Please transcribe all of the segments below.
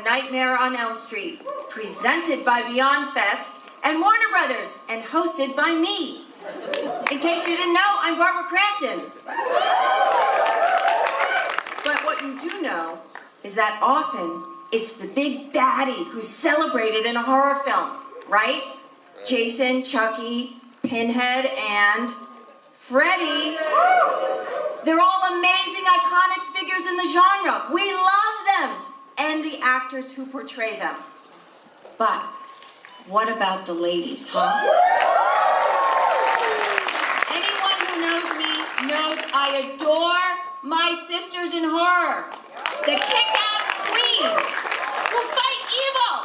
Nightmare on Elm Street, presented by Beyond Fest and Warner Brothers, and hosted by me. In case you didn't know, I'm Barbara Crampton. But what you do know is that often it's the big baddie who's celebrated in a horror film, right? Jason, Chucky, Pinhead, and Freddy. They're all amazing, iconic figures in the genre. We love them, and the actors who portray them. But what about the ladies, huh? Anyone who knows me knows I adore my sisters in horror. The kick-ass queens who fight evil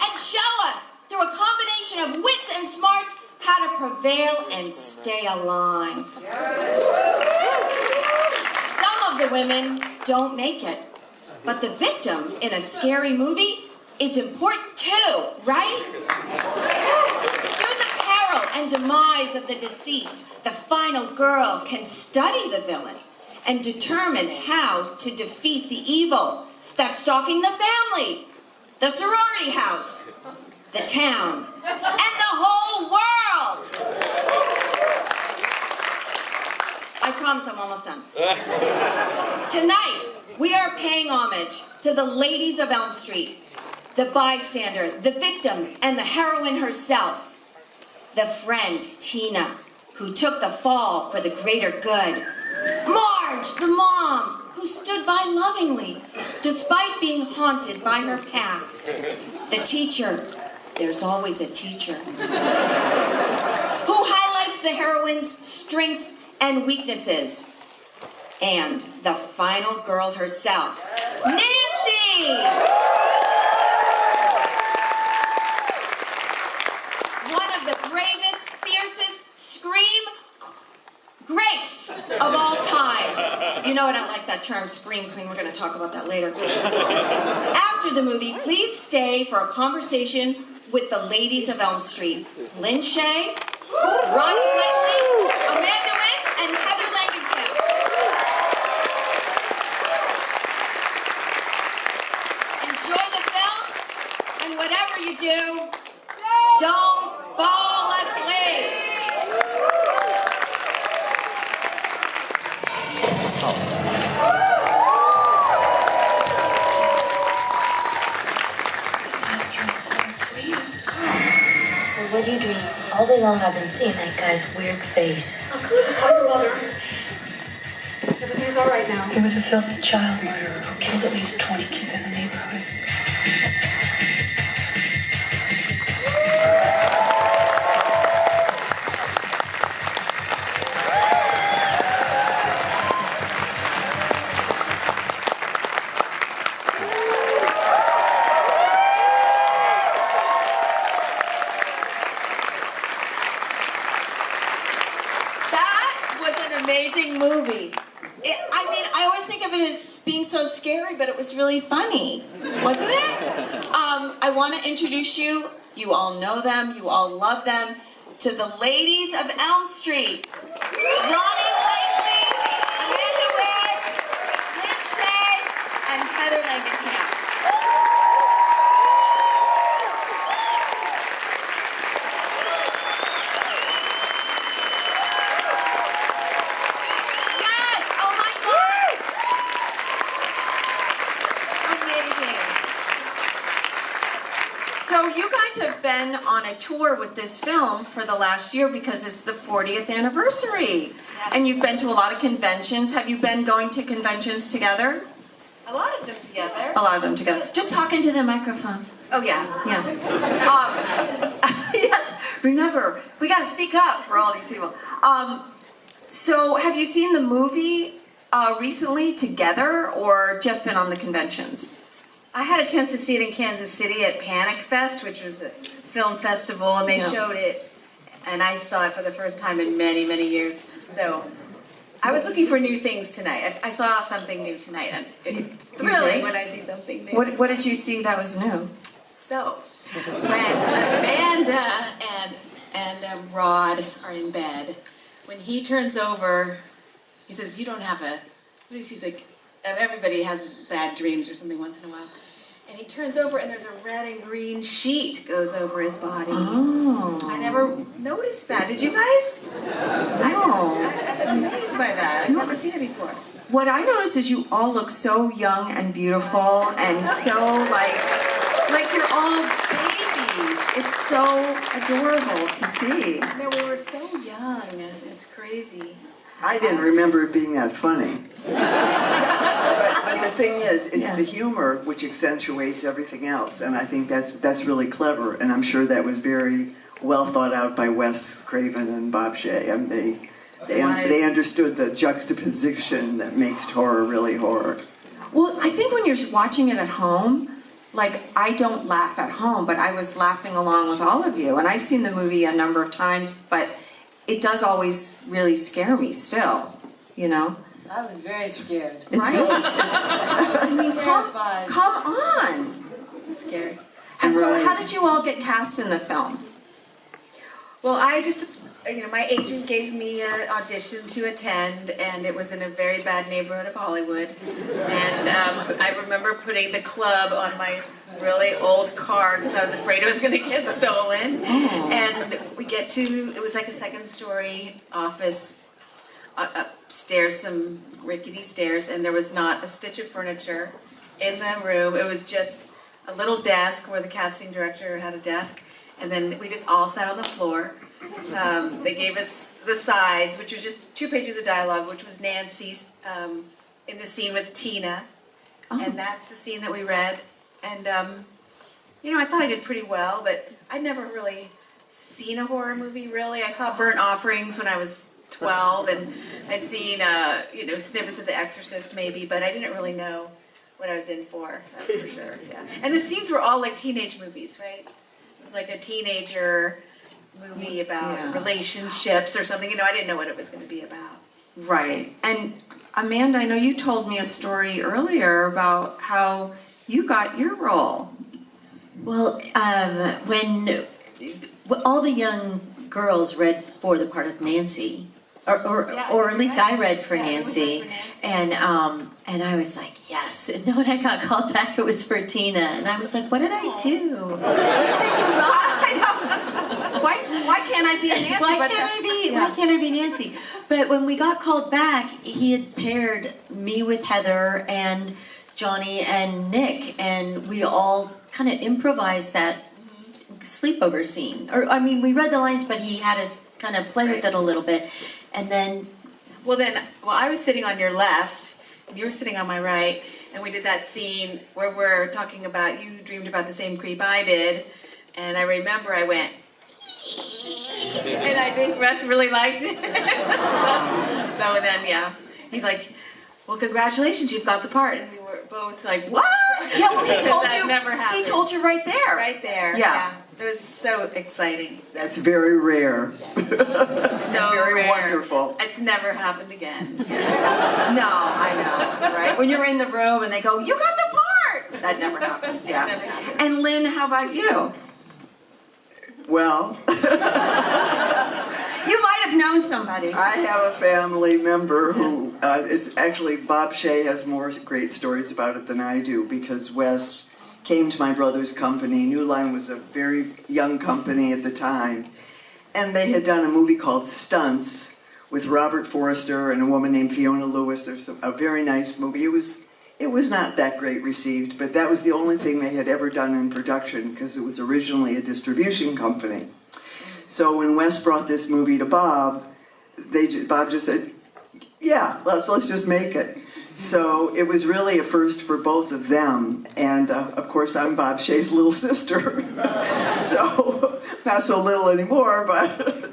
and show us, through a combination of wits and smarts, how to prevail and stay alive. Some of the women don't make it, but the victim in a scary movie is important too, right? Through the peril and demise of the deceased, the final girl can study the villain and determine how to defeat the evil that's stalking the family, the sorority house, the town, and the whole world. I promise I'm almost done. Tonight, we are paying homage to the ladies of Elm Street, the bystander, the victims, and the heroine herself, the friend, Tina, who took the fall for the greater good, Marge, the mom, who stood by lovingly, despite being haunted by her past, the teacher, there's always a teacher, who highlights the heroine's strengths and weaknesses, and the final girl herself, Nancy! One of the bravest, fiercest scream greats of all time. You know I don't like that term, scream queen. We're going to talk about that later. After the movie, please stay for a conversation with the ladies of Elm Street. Lynn Shaye, Ronee, Blakley, Amanda Wyss, and Heather Langenkamp. Enjoy the film, and whatever you do, don't fall asleep. What do you dream? All day long I've been seeing that guy's weird face. Oh, come on, Mother. Everything's all right now. He was a filthy child murderer who killed at least 20 kids in the neighborhood. Amazing movie. I always think of it as being so scary, but it was really funny, wasn't it? I want to introduce you. You all know them. You all love them. To the ladies of Elm Street. Ronee, Blakley, Amanda Wyss, Lynn Shaye, and Heather Langenkamp. So you guys have been on a tour with this film for the last year because it's the 40th anniversary. Yes. And you've been to a lot of conventions. Have you been going to conventions together? A lot of them together. A lot of them together. Just talk into the microphone. Oh, yeah. Yeah. Yes, remember, we got to speak up for all these people. So have you seen the movie recently together or just been on the conventions? I had a chance to see it in Kansas City at Panic Fest, which was a film festival, and they showed it, and I saw it for the first time in many, many years. So I was looking for new things tonight. I saw something new tonight, and it's thrilling when I see something new. What did you see that was new? So, when Amanda and Rod are in bed, when he turns over, he says, "You don't have a," what is he like? Everybody has bad dreams or something once in a while. and he turns over and there's a red and green sheet goes over his body. Oh. I never noticed that. Did you guys? No. I'm amazed by that. I've never seen it before. What I noticed is you all look so young and beautiful and so like you're all babies. It's so adorable to see. No, we were so young. It's crazy. I didn't remember it being that funny. But the thing is, it's the humor which accentuates everything else, and I think that's really clever, and I'm sure that was very well thought out by Wes Craven and Bob Shaye. I mean, they understood the juxtaposition that makes horror really horror. Well, I think when you're watching it at home, like I don't laugh at home, but I was laughing along with all of you, and I've seen the movie a number of times, but it does always really scare me still, you know? I was very scared. Right? I mean, come on. It's scary. And so Right. how did you all get cast in the film? Well, I just, my agent gave me an audition to attend, and it was in a very bad neighborhood of Hollywood. And I remember putting the club on my really old car because I was afraid it was going to get stolen. And we get to, it was like a second-story office, upstairs, some rickety stairs, and there was not a stitch of furniture in the room. It was just a little desk where the casting director had a desk, and then we just all sat on the floor. They gave us the sides, which was just 2 pages of dialogue, which was Nancy's in the scene with Tina, and that's the scene that we read. And I thought I did pretty well, but I'd never really seen a horror movie. Really, I saw Burnt Offerings when I was 12, and I'd seen snippets of The Exorcist maybe, but I didn't really know what I was in for. That's for sure. Yeah, and the scenes were all like teenage movies, right? It was like a teenager movie about relationships or something. I didn't know what it was going to be about. Right. And Amanda, I know you told me a story earlier about how you got your role. Well, when all the young girls read for the part of Nancy, or at least I read for Nancy, and I was like, yes. And then when I got called back, it was for Tina, and I was like, what did I do? What did I do wrong? Why can't I be a Nancy? Why can't I be Nancy? But when we got called back, he had paired me with Heather and Johnny and Nick, and we all kind of improvised that sleepover scene. We read the lines, but he had us kind of play with it a little bit. And then... Well, I was sitting on your left, and you were sitting on my right, and we did that scene where we're talking about, you dreamed about the same creep I did, and I remember I went, and I think Russ really liked it. So then, he's like, well, congratulations, you've got the part. And we were both like, what? Yeah, well, he told you. Never happened. He told you right there. Right there. Yeah. It was so exciting. That's very rare. So very rare. wonderful. It's never happened again. No, I know, right? When you're in the room and they go, you got the part! That never happens, yeah. Never happens. And Lynn, how about you? Well, You might have known somebody. I have a family member who is actually, Bob Shaye has more great stories about it than I do, because Wes came to my brother's company. New Line was a very young company at the time, and they had done a movie called Stunts with Robert Forster and a woman named Fiona Lewis. There's a very nice movie. It was not that great received, but that was the only thing they had ever done in production, because it was originally a distribution company. So when Wes brought this movie to Bob, Bob just said, yeah, let's just make it. So it was really a first for both of them. And of course, I'm Bob Shaye's little sister. So not so little anymore, but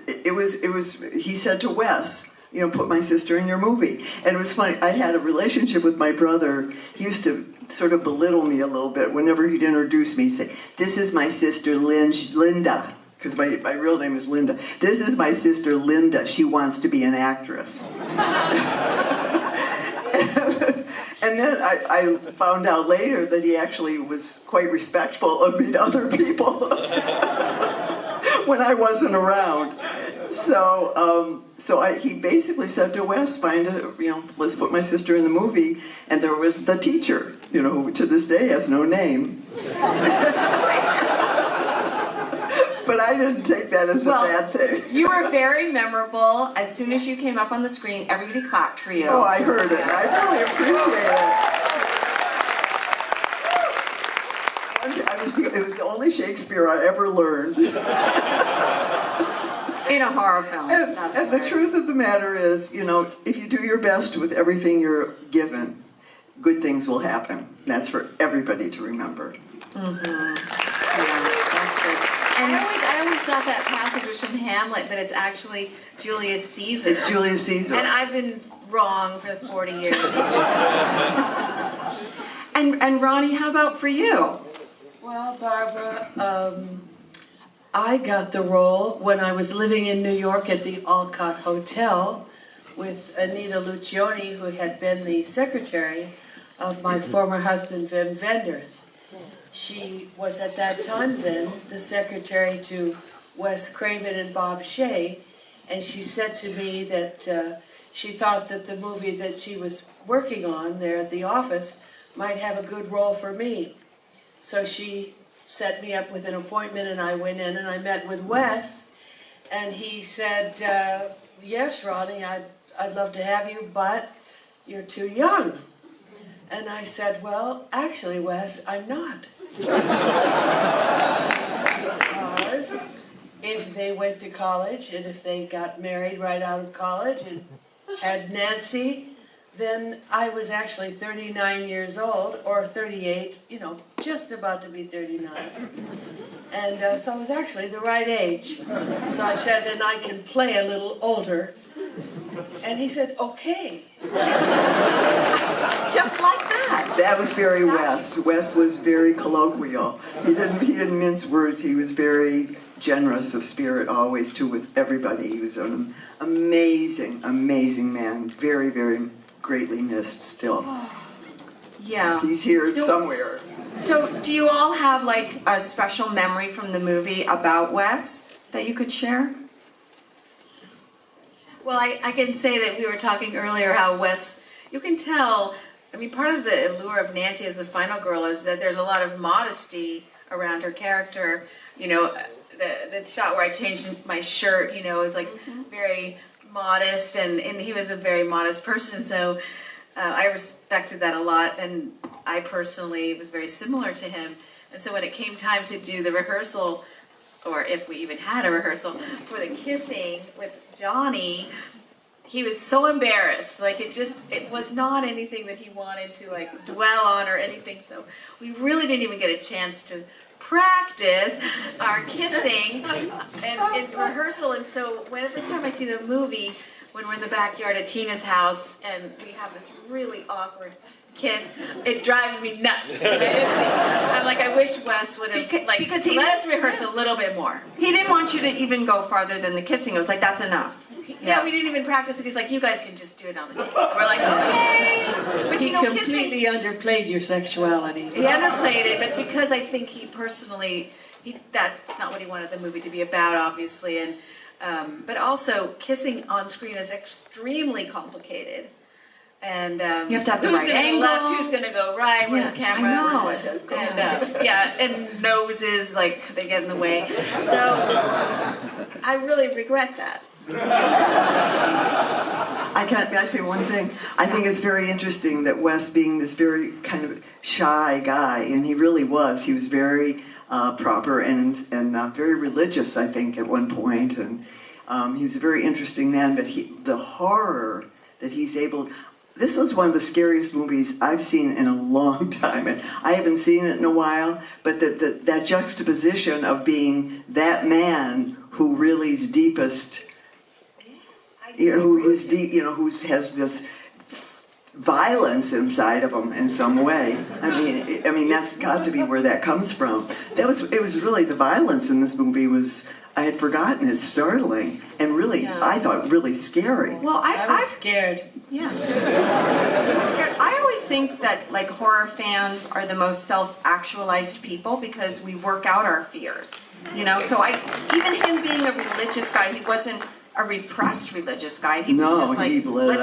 it was he said to Wes, put my sister in your movie. And it was funny, I had a relationship with my brother. He used to sort of belittle me a little bit whenever he'd introduce me. He'd say, this is my sister Linda, because my real name is Linda. This is my sister Linda. She wants to be an actress. And then I found out later that he actually was quite respectful of me to other people when I wasn't around. He basically said to Wes, let's put my sister in the movie. And there was the teacher, who to this day has no name. But I didn't take that as a bad thing. You were very memorable. As soon as you came up on the screen, everybody clapped for you. Oh, I heard it. I really appreciate it. It was the only Shakespeare I ever learned. In a horror film. And the truth of the matter is, if you do your best with everything you're given, good things will happen. That's for everybody to remember. Mm-hmm. Yeah, that's good. I always thought that passage was from Hamlet, but it's actually Julius Caesar. It's Julius Caesar. And I've been wrong for 40 years. And Ronnie, how about for you? Well, Barbara, I got the role when I was living in New York at the Alcott Hotel with Anita Lucioni, who had been the secretary of my former husband, Wim Wenders. She was at that time then the secretary to Wes Craven and Bob Shaye, and she said to me that she thought that the movie that she was working on there at the office might have a good role for me. So she set me up with an appointment, and I went in and I met with Wes, and he said, yes, Ronnie, I'd love to have you, but you're too young. And I said, well, actually, Wes, I'm not. Because if they went to college and if they got married right out of college and had Nancy, then I was actually 39 years old, or 38, just about to be 39. And so I was actually the right age. So I said, and I can play a little older. And he said, okay. Just like that. That was very Wes. Wes was very colloquial. He didn't mince words. He was very generous of spirit always, too, with everybody. He was an amazing, amazing man. Very, very greatly missed still. Yeah. He's here somewhere. So do you all have like a special memory from the movie about Wes that you could share? Well, I can say that we were talking earlier how Wes, you can tell, part of the allure of Nancy as the final girl is that there's a lot of modesty around her character. The shot where I changed my shirt, is like very modest, and he was a very modest person, so I respected that a lot, and I personally was very similar to him. And so when it came time to do the rehearsal, or if we even had a rehearsal, for the kissing with Johnny, he was so embarrassed. It was not anything that he wanted to dwell on or anything, so we really didn't even get a chance to practice our kissing and in rehearsal. And so every time I see the movie, when we're in the backyard at Tina's house and we have this really awkward kiss, it drives me nuts. I'm like, I wish Wes would have because he let us rehearse a little bit more. He didn't want you to even go farther than the kissing. It was like, that's enough. Yeah, we didn't even practice it. He's like, you guys can just do it on the tape. We're like, okay. But He kissing. completely underplayed your sexuality. He underplayed it, but because I think he personally, that's not what he wanted the movie to be about, obviously. And but also, kissing on screen is extremely complicated. And you have to have the who's right gonna angle. go left, who's going to go right, where's the camera? I know. And noses, they get in the way. So I really regret that. I say one thing. I think it's very interesting that Wes, being this very kind of shy guy, and he really was. He was very proper and very religious, I think, at one point. And he was a very interesting man. But the horror that he's able. This was one of the scariest movies I've seen in a long time, and I haven't seen it in a while. But that juxtaposition of being that man who really is deepest. Who has this violence inside of him in some way. I mean that's got to be where that comes from. It was really the violence in this movie I had forgotten. It's startling and really, I thought, really scary. Well, I was scared. Yeah. I was scared. I always think that horror fans are the most self-actualized people because we work out our fears. So even him being a religious guy, he wasn't a repressed religious guy. He was No, just like, he let it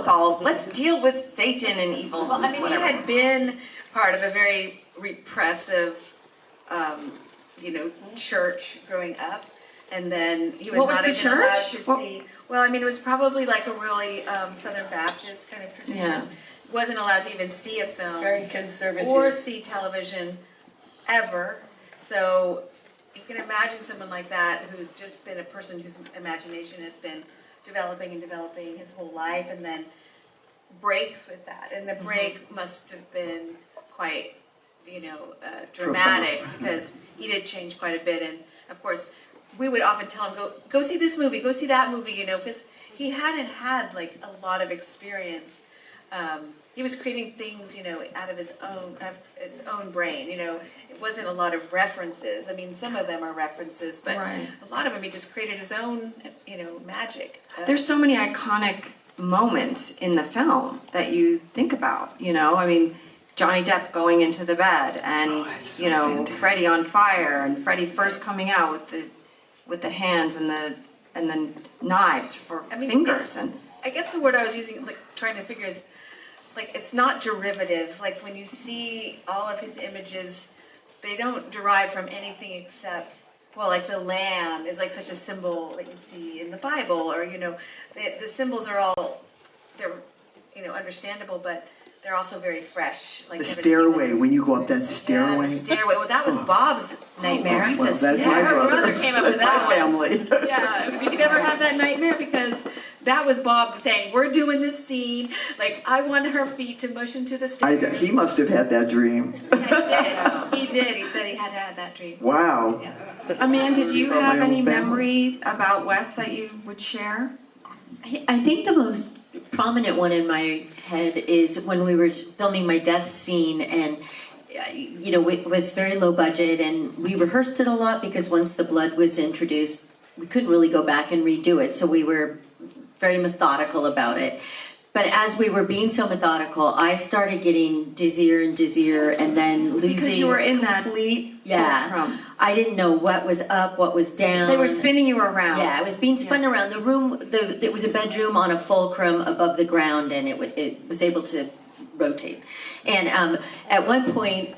out let's deal with Satan and evil. Well, I mean, whatever. he had been part of a very repressive, church growing up, and then he was What was not the even allowed church? to What- see. Well, I mean, it was probably like a really Southern Baptist kind of tradition. Yeah. Wasn't allowed to even see a film Very conservative. or see television ever. So you can imagine someone like that who's just been a person whose imagination has been developing his whole life, and then breaks with that. And the break must have been quite, dramatic, because he did change quite a bit. And of course, we would often tell him, go see this movie, go see that movie, because he hadn't had like a lot of experience. He was creating things, out of his own brain. It wasn't a lot of references. I mean, some of them are references, but Right. a lot of them he just created his own, magic. There's so many iconic moments in the film that you think about, I mean, Johnny Depp going into the bed, and that's so fantastic. Freddie on fire, and Freddie first coming out with the hands and the knives for I mean, fingers, and I guess the word I was using, like trying to figure is, like, it's not derivative. Like when you see all of his images, they don't derive from anything except, well, like the lamb is like such a symbol that you see in the Bible, or the symbols are all, they're understandable, but they're also very fresh. Like The never seen stairway, them. when you go up that Yeah, stairway. the stairway. Well, that was Bob's nightmare. Well, that's my Her brother. brother came up with That's that my one. family. Yeah, did you ever have that nightmare? Because that was Bob saying, we're doing this scene, like, I want her feet to mush into the stairs. He must have had that dream. Yeah, he did. He said he had had that dream. Wow. Yeah. Amanda, do you From my have any own family. memory about Wes that you would share? I think the most prominent one in my head is when we were filming my death scene, and it was very low budget, and we rehearsed it a lot because once the blood was introduced, we couldn't really go back and redo it, so we were very methodical about it. But as we were being so methodical, I started getting dizzier and dizzier, and then losing Because you were in that complete. fulcrum. Yeah, I didn't know what was up, what was down. They were spinning you around. Yeah, it was being spun around. The room, it was a bedroom on a fulcrum above the ground, and it was able to rotate. And at one point,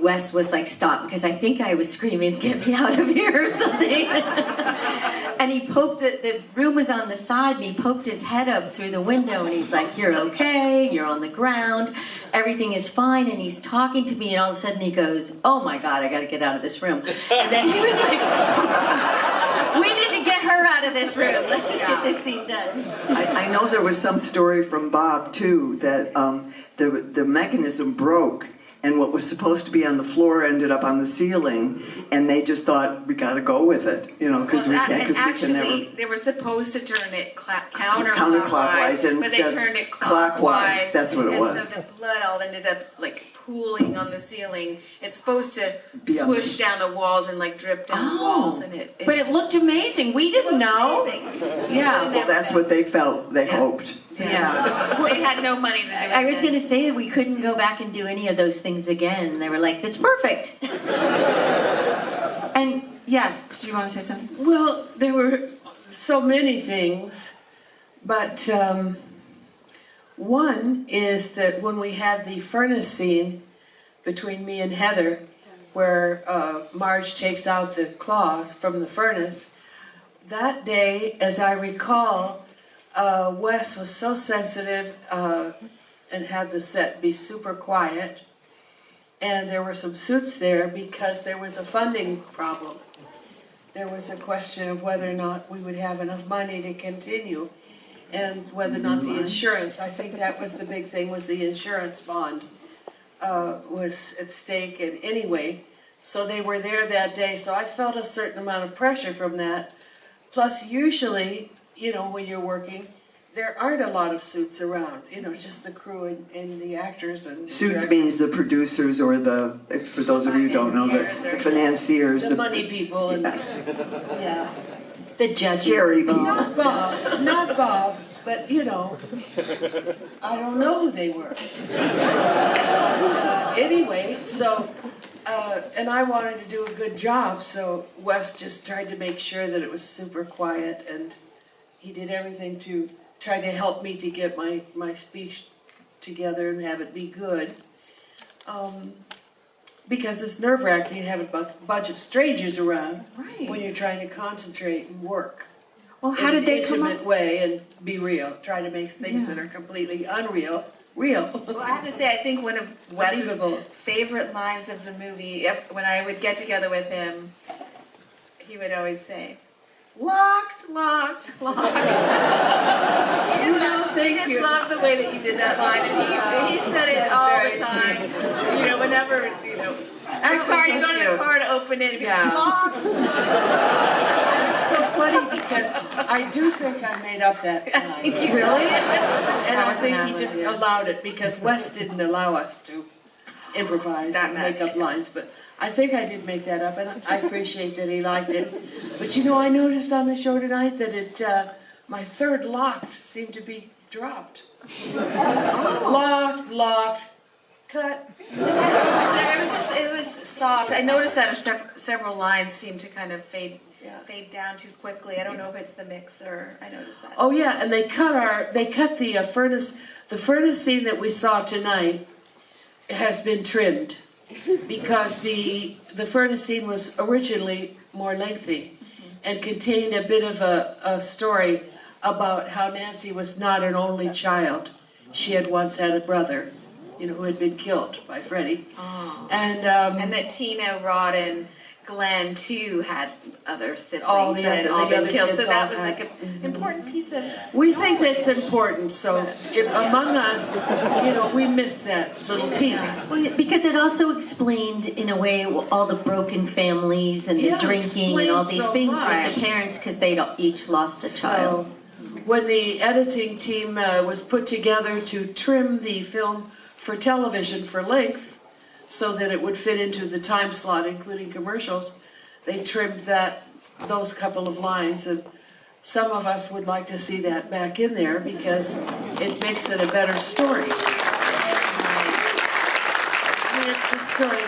Wes was like, stop, because I think I was screaming, get me out of here or something. And he poked, the room was on the side, and he poked his head up through the window, and he's like, you're okay, you're on the ground, everything is fine, and he's talking to me, and all of a sudden he goes, oh my God, I gotta get out of this room. And then he was like, we need to get her out of this room, let's just get this scene done. I know there was some story from Bob, too, that the mechanism broke, and what was supposed to be on the floor ended up on the ceiling, and they just thought, we gotta go with it, because we can never... They were supposed to turn it counterclockwise, Counterclockwise, and but they instead turned it clockwise. clockwise. That's what it and was. So the blood all ended up like pooling on the ceiling. It's supposed to Be on swoosh down the walls and like drip down the walls, and But it looked amazing. We didn't know. amazing. Yeah. Well, that's what they felt, they hoped. Yeah. They had no money to do it. I was going to say that we couldn't go back and do any of those things again. They were like, that's perfect. And yes, do you want to say something? Well, there were so many things, but one is that when we had the furnace scene between me and Heather, where Marge takes out the claws from the furnace, that day, as I recall, Wes was so sensitive and had the set be super quiet, and there were some suits there because there was a funding problem. There was a question of whether or not we would have enough money to continue, and whether or not the insurance, I think that was the big thing, was the insurance bond was at stake. And anyway, so they were there that day, so I felt a certain amount of pressure from that. Plus, usually, when you're working, there aren't a lot of suits around. It's just the crew and the actors and Suits means the producers, or for those of you who don't know, the financiers. the money people and yeah. The judge. Scary people. Not Bob, but I don't know who they were. But, anyway, so And I wanted to do a good job, so Wes just tried to make sure that it was super quiet, and he did everything to try to help me to get my speech together and have it be good. Because it's nerve-wracking to have a bunch of strangers around Right. when you're trying to concentrate and work. Well, how did they come intimate up? way and be real. Try to make things that are completely unreal real. Well, I have to say, I think one of Wes's Believable. favorite lines of the movie, when I would get together with him, he would always say, "Locked, locked, locked." Thank I you. just love the way that you did that line, and he said it That's all very the time. You know, whenever Actually, you go to the car to open it, Yeah. locked. It's so funny because I do think I made up that line. Really? And I was think an he just ad-lib, yeah. allowed it because Wes didn't allow us to improvise That and make much. up lines. But I think I did make that up, and I appreciate that he liked it. But you know, I noticed on the show tonight that my third locked seemed to be dropped. Locked, cut. It was soft. I noticed that several lines seemed to kind of fade down too quickly. I don't know if it's the mixer. I noticed that. Oh yeah, and they cut the furnace. The furnace scene that we saw tonight has been trimmed because the furnace scene was originally more lengthy and contained a bit of a story about how Nancy was not an only child. She had once had a brother, who had been killed by Freddie. Oh. And that Tina, Rod, and Glenn too had other siblings All the that had other- all the been other killed. kids So that all was had- like an important piece of. we think that's important, so among us, we miss that little piece. Well, because it also explained, in a way, all the broken families and the Yeah, drinking and all explains these so things much. with the parents because they'd each lost a child. So, when the editing team was put together to trim the film for television for length, so that it would fit into the time slot, including commercials, they trimmed those couple of lines, and some of us would like to see that back in there because it makes it a better story. I mean, it's the story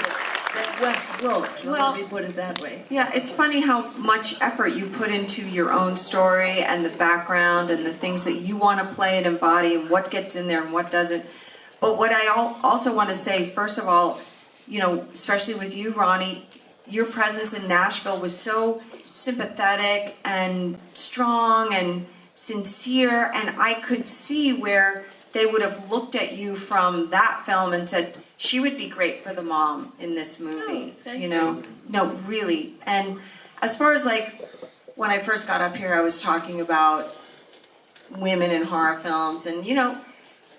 that Wes wrote. Well- Let me put it that way. Yeah, it's funny how much effort you put into your own story and the background and the things that you want to play and embody and what gets in there and what doesn't. But what I also want to say, first of all, especially with you, Ronee, your presence in Nashville was so sympathetic and strong and sincere, and I could see where they would have looked at you from that film and said, she would be great for the mom in this movie. thank No, really. And as far as when I first got up here, I was talking about women in horror films, and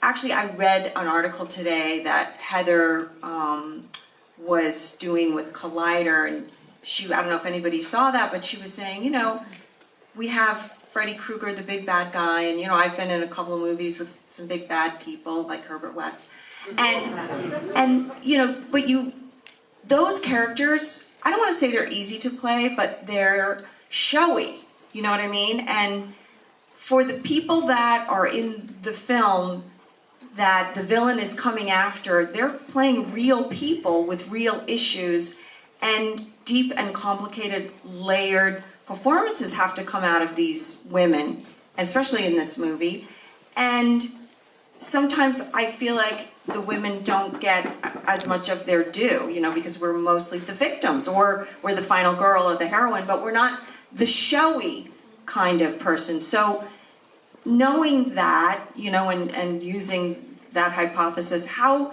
actually I read an article today that Heather was doing with Collider, and I don't know if anybody saw that, but she was saying, we have Freddy Krueger, the big bad guy, and I've been in a couple of movies with some big bad people like Herbert West, and but those characters, I don't want to say they're easy to play, but they're showy, you know what I mean? And for the people that are in the film that the villain is coming after, they're playing real people with real issues, and deep and complicated, layered performances have to come out of these women, especially in this movie. And sometimes I feel like the women don't get as much of their due, because we're mostly the victims, or we're the final girl or the heroine, but we're not the showy kind of person. So knowing that, and using that hypothesis, how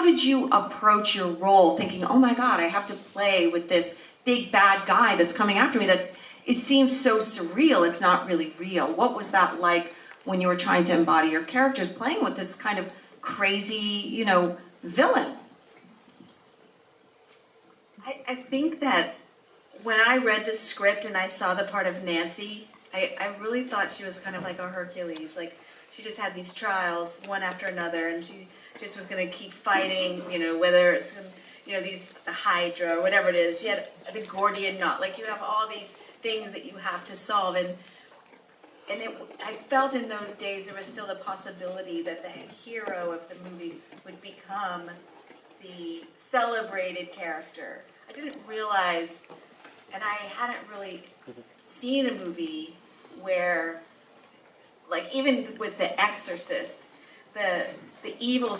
did you approach your role thinking, oh my God, I have to play with this big bad guy that's coming after me that it seems so surreal, it's not really real. What was that like when you were trying to embody your characters playing with this kind of crazy, villain? I think that when I read the script and I saw the part of Nancy, I really thought she was kind of like a Hercules. Like, she just had these trials, one after another, and she just was going to keep fighting, whether it's, the Hydra or whatever it is. She had the Gordian knot. Like, you have all these things that you have to solve. And I felt in those days there was still the possibility that the hero of the movie would become the celebrated character. I didn't realize, and I hadn't really seen a movie where, like even with The Exorcist, the evil,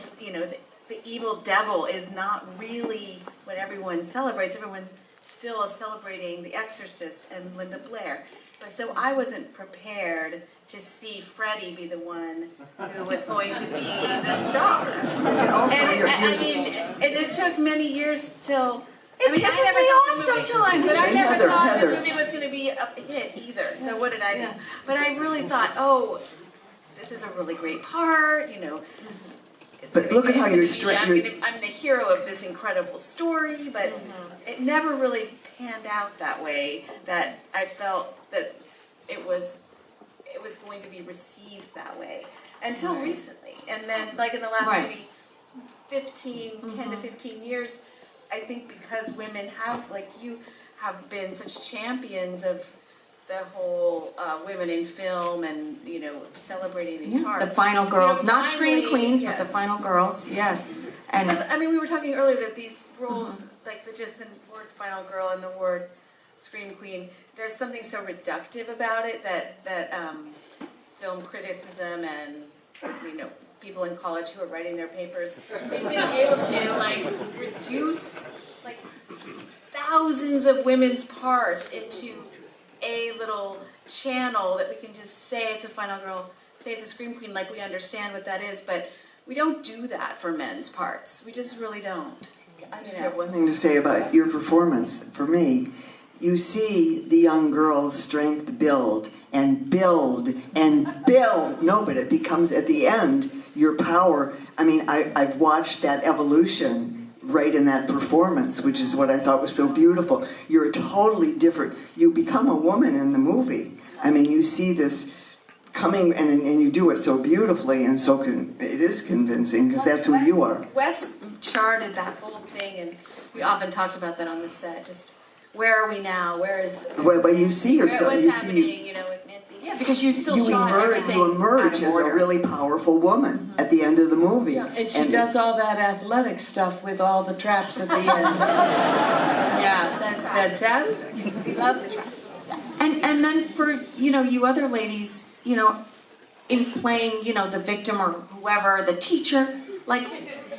the evil devil is not really what everyone celebrates. Everyone still is celebrating The Exorcist and Linda Blair. But so I wasn't prepared to see Freddie be the one who was going to be the star. And also, And it took many years till. It pisses me off sometimes. But I never thought Heather. the movie was going to be a hit either. So what did I do? Yeah. But I really thought, oh, this is a really great part. It's But gonna look be- at how it's you're gonna be- stra- I'm the hero of this incredible story, but it never really panned out that way. That I felt that it was going to be received that way until recently. And then, like in the last Right. maybe 10 to 15 years, I think because women have, like you, have been such champions of the whole women in film and, celebrating these Yeah, parts. the final girls, not scream finally- queens, yeah. but the final girls, yes. And Because, I mean, we were talking earlier that these roles, like just the word final girl and the word scream queen, there's something so reductive about it that film criticism and, people in college who are writing their papers, they've been able to, reduce, thousands of women's parts into a little channel that we can just say it's a final girl, say it's a scream queen, like we understand what that is, but we don't do that for men's parts. We just really don't. I just have one thing to say about your performance. For me, you see the young girl's strength build and build and build. No, but it becomes, at the end, your power. I mean, I've watched that evolution right in that performance, which is what I thought was so beautiful. You're totally different. You become a woman in the movie. I mean, you see this coming, and you do it so beautifully, and so it is convincing, because that's who you are. Wes charted that whole thing, and we often talked about that on the set. Just where are we now? Where is? But you see yourself. What's You happening? see. With Nancy. yeah, because you still You shot emerge, everything you emerge out as of a order. really powerful woman at the end of the movie. Yeah, and she does all that athletic stuff with all the traps at the end. Yeah. That's fantastic. We love the traps. And then for, you other ladies, in playing, the victim or whoever, the teacher,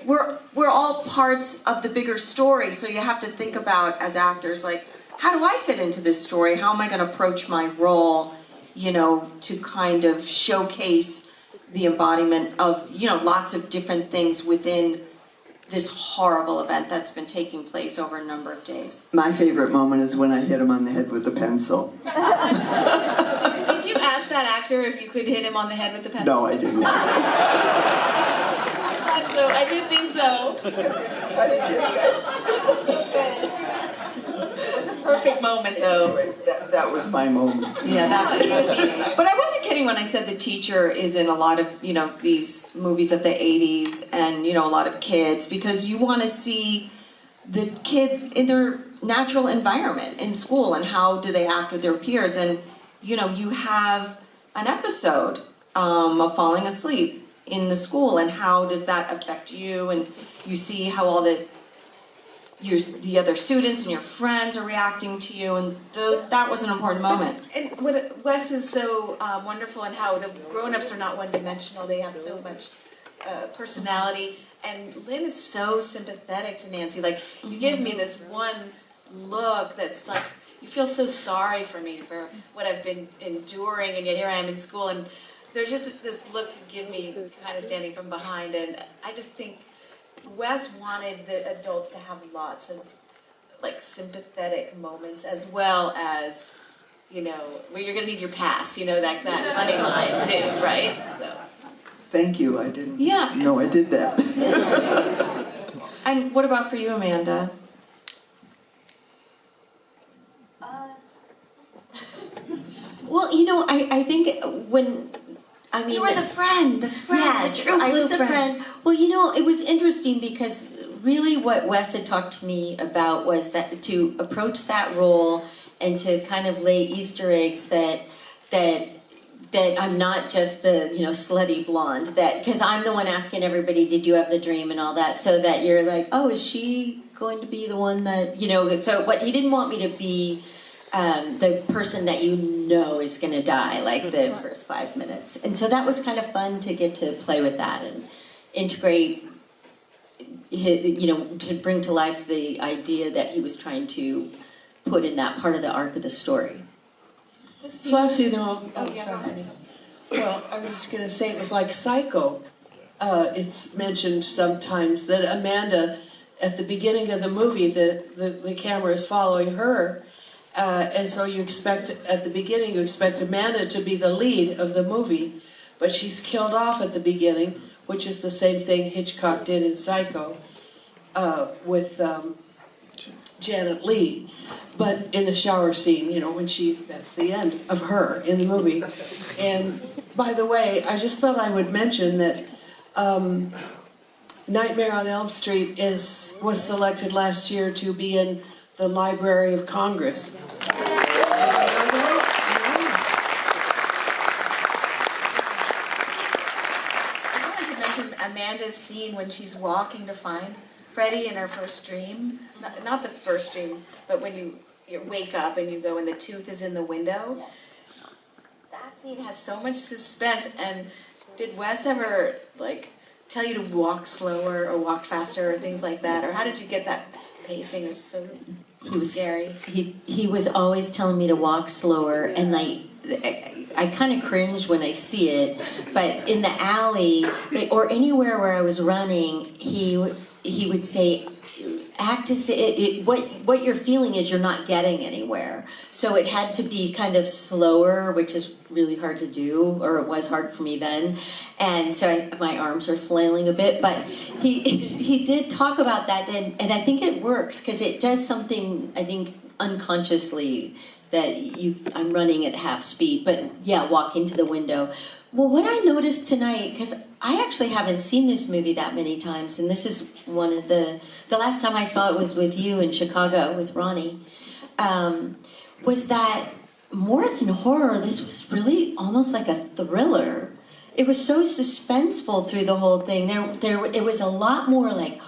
we're all parts of the bigger story, so you have to think about, as actors, how do I fit into this story? How am I going to approach my role, to kind of showcase the embodiment of, lots of different things within this horrible event that's been taking place over a number of days. My favorite moment is when I hit him on the head with a pencil. Did you ask that actor if you could hit him on the head with the pencil? No, I didn't. I did think so. It was a perfect moment, though. That was my moment. Yeah, that's great. But I wasn't kidding when I said the teacher is in a lot of, these movies of the 80s and, a lot of kids, because you want to see the kid in their natural environment in school and how do they act with their peers. And, you have an episode of falling asleep in the school, and how does that affect you, and you see how all the other students and your friends are reacting to you, and that was an important moment. And what Wes is so wonderful in how the grown-ups are not one-dimensional. They have so much personality. And Lynn is so sympathetic to Nancy. You give me this one look that's like, you feel so sorry for me for what I've been enduring, and yet here I am in school. And there's just this look you give me kind of standing from behind. And I just think Wes wanted the adults to have lots of sympathetic moments, as well as, where you're gonna need your pass, that funny line too, right? So. Thank you, I didn't Yeah. know I did that. And what about for you, Amanda? Well, I think You were the friend, yes, the true I was blue the friend. Well, it was interesting because really what Wes had talked to me about was that to approach that role and to kind of lay Easter eggs that that I'm not just the, slutty blonde, that, because I'm the one asking everybody, did you have the dream and all that, so that you're like, oh, is she going to be the one that, so what he didn't want me to be the person that is going to die, like the first 5 minutes. And so that was kind of fun to get to play with that and integrate, to bring to life the idea that he was trying to put in that part of the arc of the story. Plus, sorry. Well, I was just going to say it was like Psycho. It's mentioned sometimes that Amanda, at the beginning of the movie, the camera is following her. And so at the beginning, you expect Amanda to be the lead of the movie. But she's killed off at the beginning, which is the same thing Hitchcock did in Psycho with Janet Leigh. But in the shower scene, when that's the end of her in the movie. And by the way, I just thought I would mention that Nightmare on Elm Street was selected last year to be in the Library of Congress. I wanted to mention Amanda's scene when she's walking to find Freddie in her first dream. Not the first dream, but when you wake up and you go and the tooth is in the window. That scene has so much suspense. And did Wes ever tell you to walk slower or walk faster or things like that? Or how did you get that pacing? It's so scary. He was always telling me to walk slower, and I kind of cringe when I see it. But in the alley or anywhere where I was running, he would say, act as what you're feeling is you're not getting anywhere. So it had to be kind of slower, which is really hard to do, or it was hard for me then. And so my arms are flailing a bit, but he did talk about that, and I think it works because it does something, I think, unconsciously that I'm running at half speed, but yeah, walking to the window. Well, what I noticed tonight, because I actually haven't seen this movie that many times, and this is one of the last time I saw it was with you in Chicago with Ronee, was that more than horror, this was really almost like a thriller. It was so suspenseful through the whole thing. It was a lot more like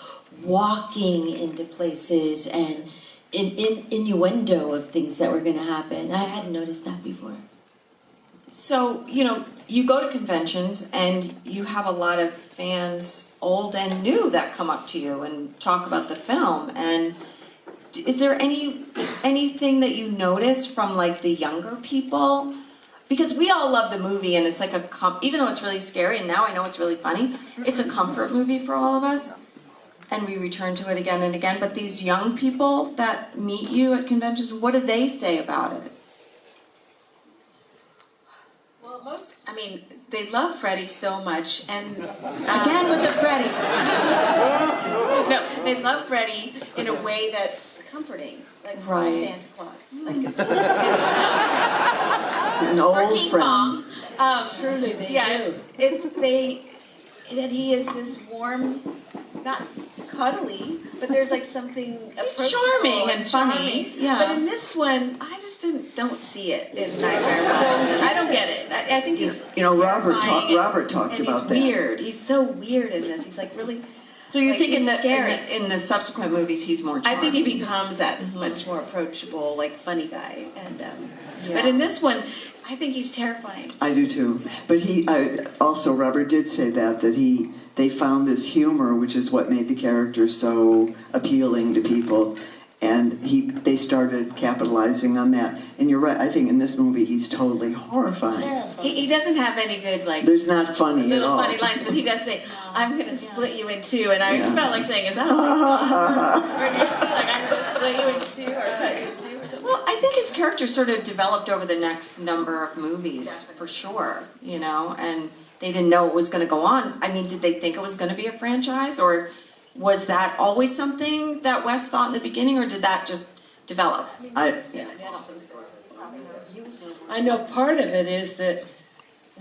walking into places and innuendo of things that were going to happen. I hadn't noticed that before. So, you go to conventions and you have a lot of fans, old and new, that come up to you and talk about the film. And is there anything that you notice from the younger people? Because we all love the movie, and it's like even though it's really scary, and now I know it's really funny, it's a comfort movie for all of us. And we return to it again and again. But these young people that meet you at conventions, what do they say about it? They love Freddie so much, and again with the Freddie. No, they love Freddie in a way that's comforting, like right. Santa Claus. It's an old King friend. Kong. Surely they do. It's that he is this warm, not cuddly, but there's something He's charming and funny. Charming. Yeah. But in this one, I just don't see it in Nightmare on I don't get it. I think he's Robert terrifying talked and about he's that. weird. He's so weird in this. He's really. So you think scary. in the subsequent movies he's more charming? I think he becomes that much more approachable, funny guy. And yeah. But in this one, I think he's terrifying. I do too. But also Robert did say that they found this humor, which is what made the character so appealing to people, and they started capitalizing on that. And you're right. I think in this movie he's totally horrifying. He doesn't have any good There's not funny at all. little funny lines, but he does say, "I'm going to split you in two," and I felt like saying, "Is that a line?" Or do you see "I'm going to split you in two" or "cut you in two" or something? Well, I think his character sort of developed over the next number of movies, for sure. And they didn't know it was going to go on. Did they think it was going to be a franchise, or was that always something that Wes thought in the beginning, or did that just develop? I don't think so. I know part of it is that,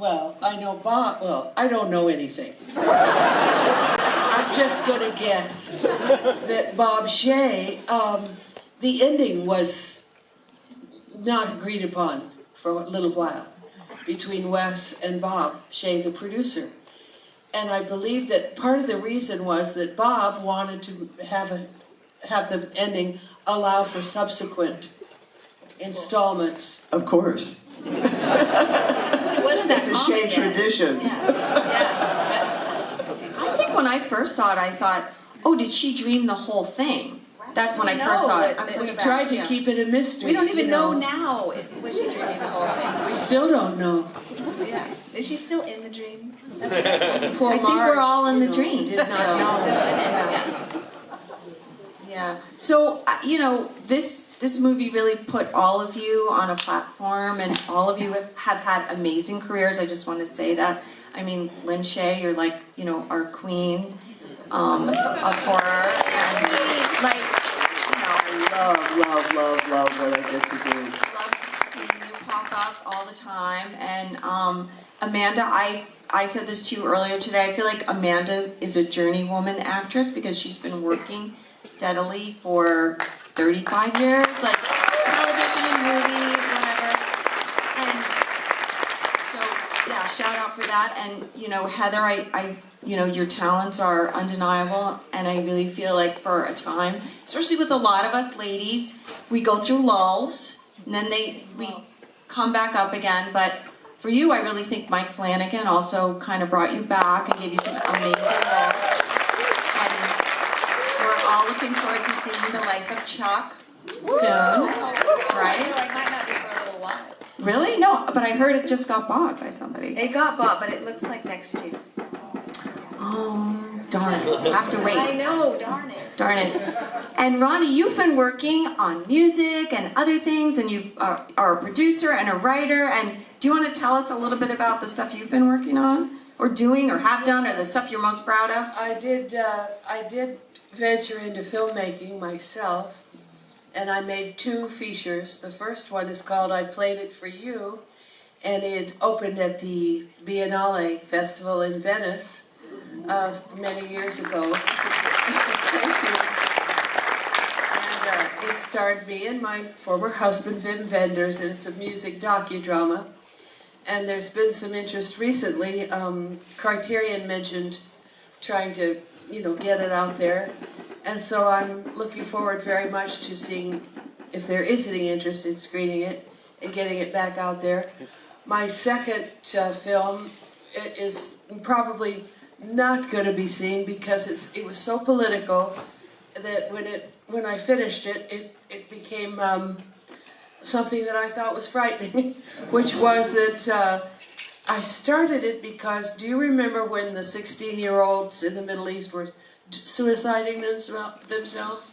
I know Bob, I don't know anything. I'm just going to guess that Bob Shaye, the ending was not agreed upon for a little while. between Wyss and Bob Shaye, the producer. And I believe that part of the reason was that Bob wanted to have the ending allow for subsequent installments. Of course. But it wasn't that It's a common Shaye yet. tradition. I think when I first saw it, I thought, oh, did she dream the whole thing? That's when I first saw it. I was We like, tried to keep it a mystery. We don't even you know now. Was she dreaming the whole thing? We still don't know. Yeah. Is she still in the dream? Poor I think Marge, we're all in you the know, dream. Did not still. know. Yeah. Yeah. So you know, this movie really put all of you on a platform, and all of you have had amazing careers. I just want to say that. I mean, Lynn Shaye, you're like, you know, our queen of horror, and like, you know, Love what I get to do. love seeing you pop up all the time. And Amanda, I said this to you earlier today. I feel like Amanda is a journeywoman actress because she's been working steadily for 35 years, like television, movies, whatever. And so, yeah, shout out for that. And you know, Heather, I you know, your talents are undeniable, and I really feel like for a time, especially with a lot of us ladies, we go through lulls, and then we come back up again. But for you, I really think Mike Flanagan also kind of brought you back and gave you some amazing roles. And we're all looking forward to seeing The Life of Chuck soon, right? Like might not be for a little while. Really? No, but I heard it just got bought by somebody. It got bought, but it looks like next year. Oh, darn it. Have to wait. I know, darn it. Darn it. And Ronnie, you've been working on music and other things, and you are a producer and a writer. And do you want to tell us a little bit about the stuff you've been working on, or doing, or have done, or the stuff you're most proud of? I did venture into filmmaking myself, and I made 2 features. The first one is called I Played It For You, and it opened at the Biennale Festival in Venice many years ago. Thank you. And it starred me and my former husband, Wim Wenders, and it's a music docudrama. And there's been some interest recently. Criterion mentioned trying to, you know, get it out there. And so I'm looking forward very much to seeing if there is any interest in screening it and getting it back out there. My second film is probably not going to be seen because it was so political that when I finished it became something that I thought was frightening, which was that I started it because, do you remember when the 16-year-olds in the Middle East were suiciding themselves?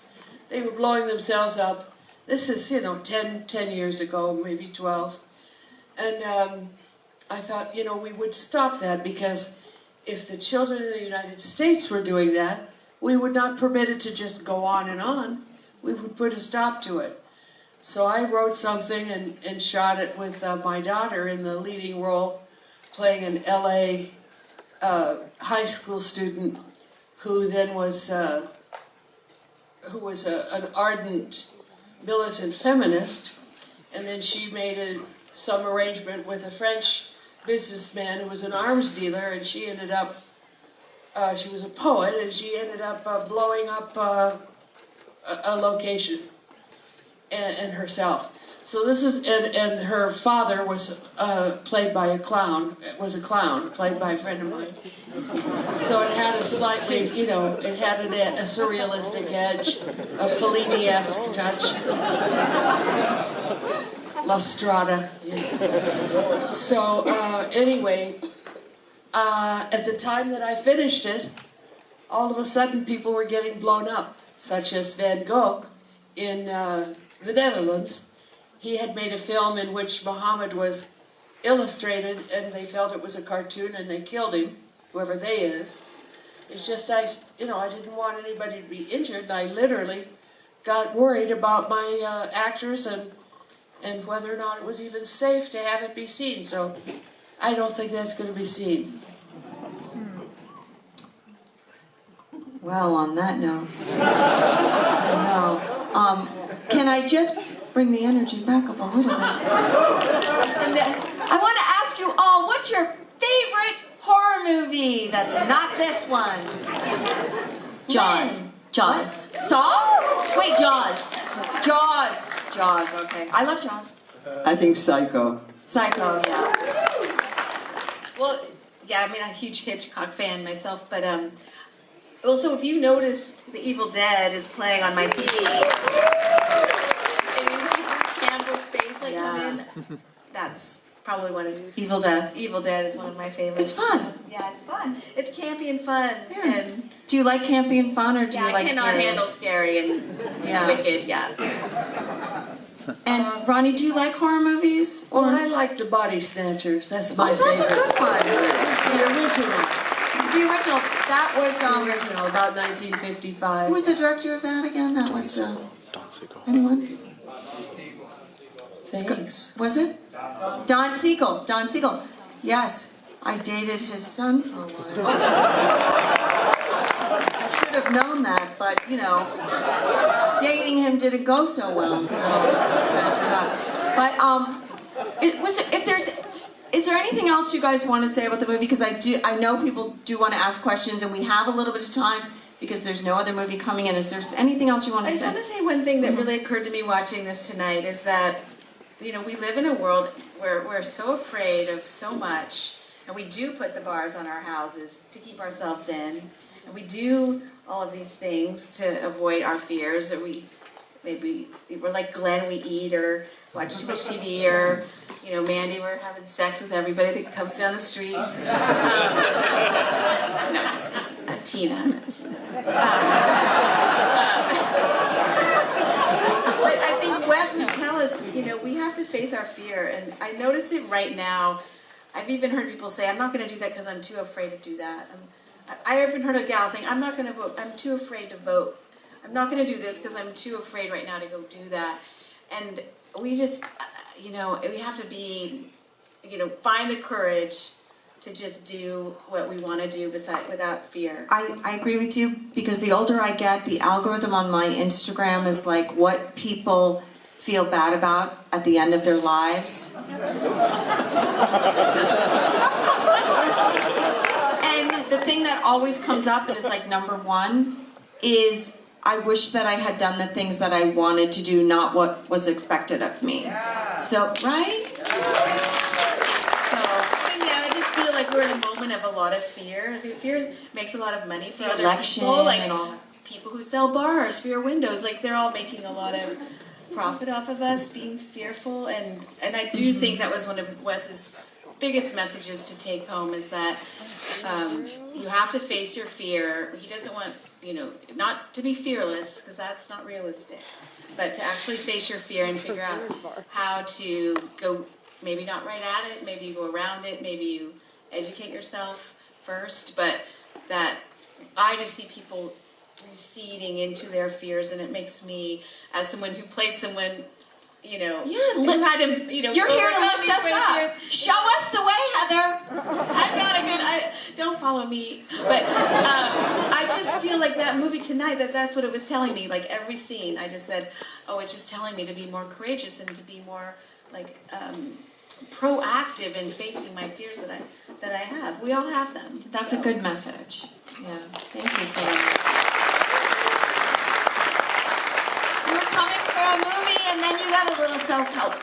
They were blowing themselves up. This is, 10 years ago, maybe 12. And I thought, we would stop that, because if the children in the United States were doing that, we would not permit it to just go on and on. We would put a stop to it. So I wrote something and shot it with my daughter in the leading role, playing an LA high school student who then was an ardent militant feminist, and then she made some arrangement with a French businessman who was an arms dealer, and she ended up, she was a poet, and she ended up blowing up a location and herself. So this is, and her father was played by a clown, played by a friend of mine. So it had a slightly, it had a surrealistic edge, a Fellini-esque touch. La Strada. So anyway, at the time that I finished it, all of a sudden people were getting blown up, such as Van Gogh in the Netherlands. He had made a film in which Muhammad was illustrated, and they felt it was a cartoon, and they killed him, whoever they is. It's just I didn't want anybody to be injured, and I literally got worried about my actors and whether or not it was even safe to have it be seen. So I don't think that's going to be seen. Well, on that note, can I just bring the energy back up a little bit? And then, I want to ask ask you all, what's your favorite horror movie that's not this one? Jaws. Jaws. Saw? Wait, Jaws. Jaws. Jaws, okay. I love Jaws. I think Psycho. Psycho, yeah. Well, yeah, I mean, I'm a huge Hitchcock fan myself, but also if you noticed, The Evil Dead is playing on my TV. And you see Bruce Campbell's face like come in. That's probably one of Evil Dead. Evil Dead is one of my favorites. It's fun. Yeah, it's fun. It's campy and fun. Yeah. And Do you like campy and fun, or do yeah, you like I cannot serious? handle scary and Yeah. wicked. Yeah. And Ronnie, do you like horror movies? Well, I like the Body Snatchers. That's my That's a favorite. good one. The original. The original. That was The original, about 1955. Who was the director of that again? That was anyone? Thanks. Was it? Don Siegel. Don Siegel. Yes, I dated his son for a while. I should have known that, but you know, dating him didn't go so well. So, is there anything else you guys want to say about the movie? Because I know people do want to ask questions, and we have a little bit of time because there's no other movie coming in. Is there anything else you want I to just say? want to say one thing that really occurred to me watching this tonight is that, you know, we live in a world where we're so afraid of so much, and we do put the bars on our houses to keep ourselves in, and we do all of these things to avoid our fears, or we're like Glenn, we eat or watch too much TV, or, you know, Mandy, we're having sex with everybody that comes down the street. No, it's not Tina. But I think Wes would tell us, you know, we have to face our fear, and I notice it right now. I've even heard people say, I'm not going to do that because I'm too afraid to do that. I even heard a gal saying, I'm not going to vote, I'm too afraid to vote. I'm not going to do this because I'm too afraid right now to go do that. And we just, you know, we have to be, you know, find the courage to just do what we want to do without fear. I agree with you, because the older I get, the algorithm on my Instagram is like what people feel bad about at the end of their lives. And the thing that always comes up and is like number one is, I wish that I had done the things that I wanted to do, not what was expected of me. Yeah. So, right? I just feel like we're in a moment of a lot of fear. Fear makes a lot of money for The other election people, like and all that. people who sell bars for your windows. Like they're all making a lot of profit off of us being fearful, and I do think that was one of Wes's biggest messages to take home, is that you have to face your fear. He doesn't want, you know, not to be fearless, because that's not realistic, but to actually face your fear and figure out how to go, maybe not right at it, maybe you go around it, maybe you educate yourself first, but that I just see people receding into their fears, and it makes me, as someone who played someone, you know, who had to, you know, You're here to overcome lift these us great up. fears. Show us the way, Heather. I'm not a good, don't follow me, but I just feel like that movie tonight, that's what it was telling me. Like every scene, I just said, oh, it's just telling me to be more courageous and to be more like proactive in facing my fears that I have. We all have them. That's a good message. Yeah, thank you for that. You were coming for a movie, and then you got a little self-help.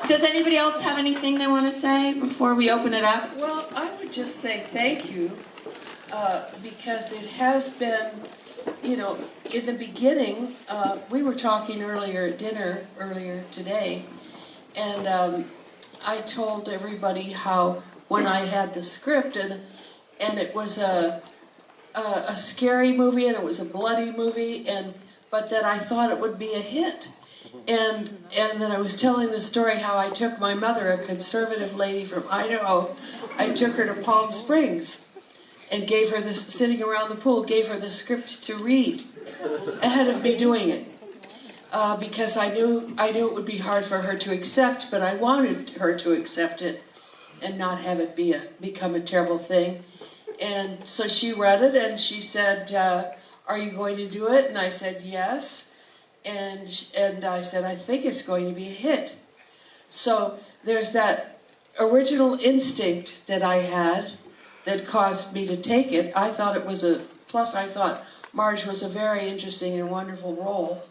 Does anybody else have anything they want to say before we open it up? Well, I would just say thank you, because it has been, you know, in the beginning, we were talking earlier at dinner earlier today, and I told everybody how when I had the script, and it was a scary movie, and it was a bloody movie, but that I thought it would be a hit. And then I was telling the story how I took my mother, a conservative lady from Idaho, I took her to Palm Springs and gave her this, sitting around the pool, gave her the script to read ahead of me doing it. Because I knew it would be hard for her to accept, but I wanted her to accept it and not have it become a terrible thing. And so she read it, and she said, are you going to do it? And I said, yes. And I said, I think it's going to be a hit. So there's that original instinct that I had that caused me to take it. I thought it was plus I thought Marge was a very interesting and wonderful role.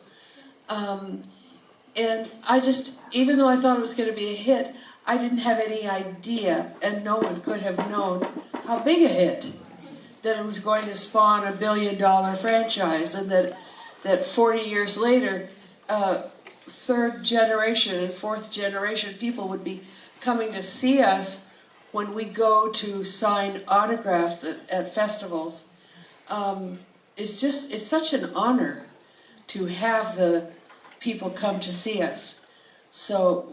And I just, even though I thought it was going to be a hit, I didn't have any idea, and no one could have known how big a hit, that it was going to spawn $1 billion franchise, and that 40 years later, third generation and fourth generation people would be coming to see us when we go to sign autographs at festivals. It's such an honor to have the people come to see us. So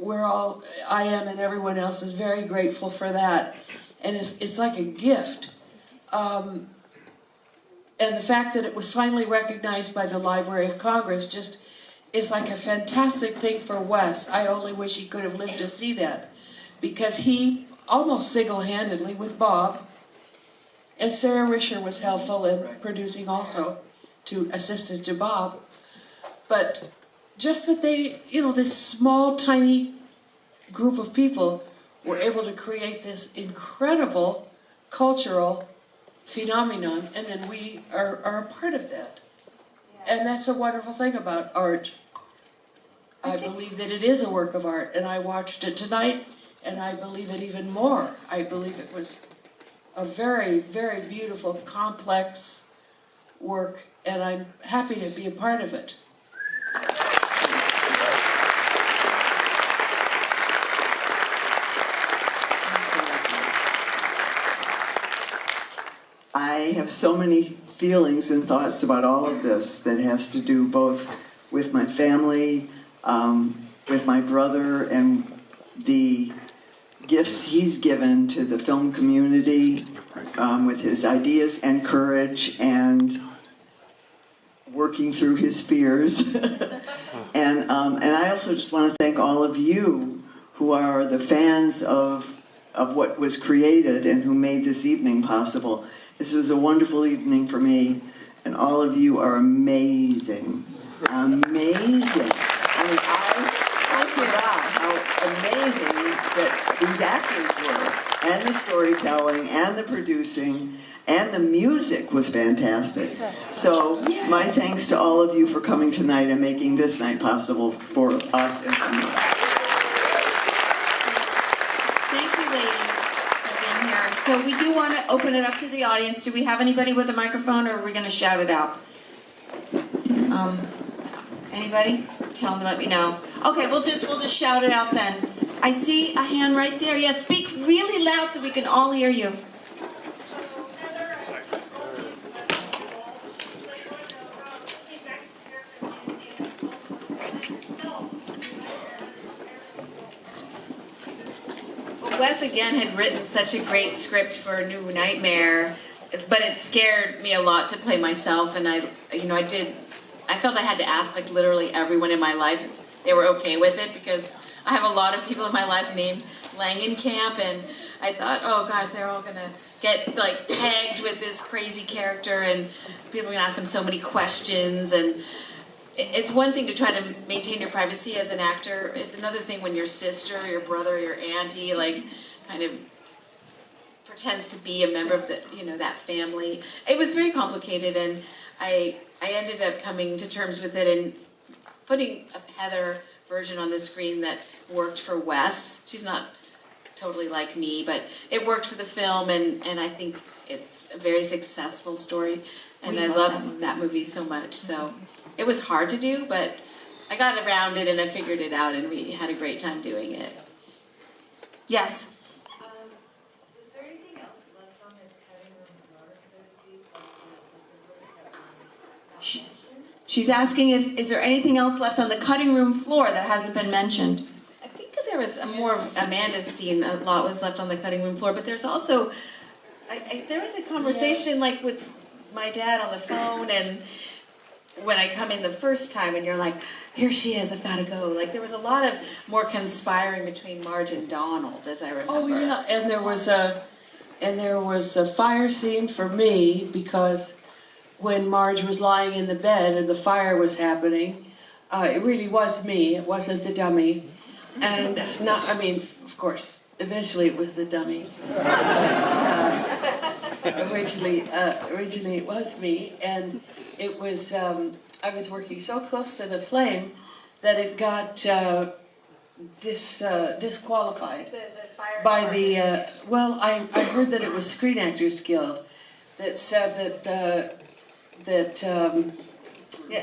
I am and everyone else is very grateful for that. And it's like a gift. And the fact that it was finally recognized by the Library of Congress just is like a fantastic thing for Wyss. I only wish he could have lived to see that, because he almost single-handedly with Bob, and Sarah Risher was helpful in producing also, assisted to Bob. But just that they, this small, tiny group of people were able to create this incredible cultural phenomenon, and then we are a part of that. And that's a wonderful thing about art. I believe that it is a work of art, and I watched it tonight, and I believe it even more. I believe it was a very, very beautiful, complex work, and I'm happy to be a part of it. I have so many feelings and thoughts about all of this that has to do both with my family, with my brother, and the gifts he's given to the film community with his ideas and courage and working through his fears. and I also just want to thank all of you who are the fans of what was created and who made this evening possible. This was a wonderful evening for me, and all of you are amazing. Amazing. I mean, I forgot how amazing that these actors were, and the storytelling, and the producing, and the music was fantastic. So my thanks to all of you for coming tonight and making this night possible for us and for me. Thank you, ladies, for being here. So we do want to open it up to the audience. Do we have anybody with a microphone, or are we going to shout it out? Anybody? Tell me, let me know. Okay, we'll just shout it out then. I see a hand right there. Yeah, speak really loud so we can all hear you. Wyss again had written such a great script for New Nightmare, but it scared me a lot to play myself, and I felt I had to ask like literally everyone in my life if they were okay with it, because I have a lot of people in my life named Langenkamp, and I thought, oh gosh, they're all gonna get like pegged with this crazy character, and people are gonna ask them so many questions, and it's one thing to try to maintain your privacy as an actor. It's another thing when your sister, your brother, your auntie, like, kind of pretends to be a member of the, that family. It was very complicated, and I ended up coming to terms with it and putting a Heather version on the screen that worked for Wyss. She's not totally like me, but it worked for the film, and I think it's a very successful story, and I love that movie so much. So it was hard to do, but I got around it and I figured it out, and we had a great time doing it. Yes? Is there anything else left on the cutting room floor, so to speak, like the symbols that we She's asking is there anything else left on the cutting room floor that hasn't been mentioned? I think that there was a more of Amanda's scene, a lot was left on the cutting room floor, but there's also, there was a conversation like with my dad on the phone, and when I come in the first time and you're like, here she is, I've got to go. Like, there was a lot of more conspiring between Marge and Donald, as I remember. Oh yeah, and there was a fire scene for me, because when Marge was lying in the bed and the fire was happening, it really was me. It wasn't the dummy, and of course, eventually it was the dummy. Originally it was me, and it was, I was working so close to the flame that it got disqualified by the, well, I heard that it was Screen Actors Guild that said that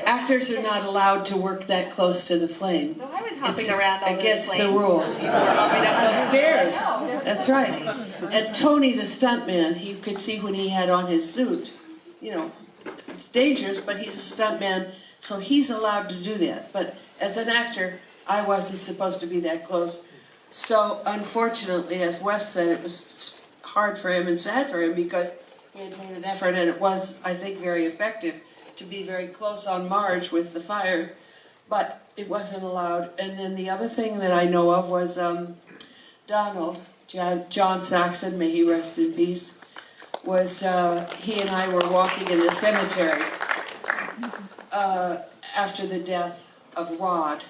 actors are not allowed to work that close to the flame. So I was hopping around all those Against the flames. rules. People were hopping up those stairs. That's right. And Tony, the stuntman, he could see when he had on his suit. You know, it's dangerous, but he's a stuntman, so he's allowed to do that. But as an actor, I wasn't supposed to be that close. So unfortunately, as Wes said, it was hard for him and sad for him because he had made an effort, and it was, I think, very effective to be very close on Marge with the fire, but it wasn't allowed. And then the other thing that I know of was Donald, John Saxon, may he rest in peace, was he and I were walking in the cemetery after the death of Rod.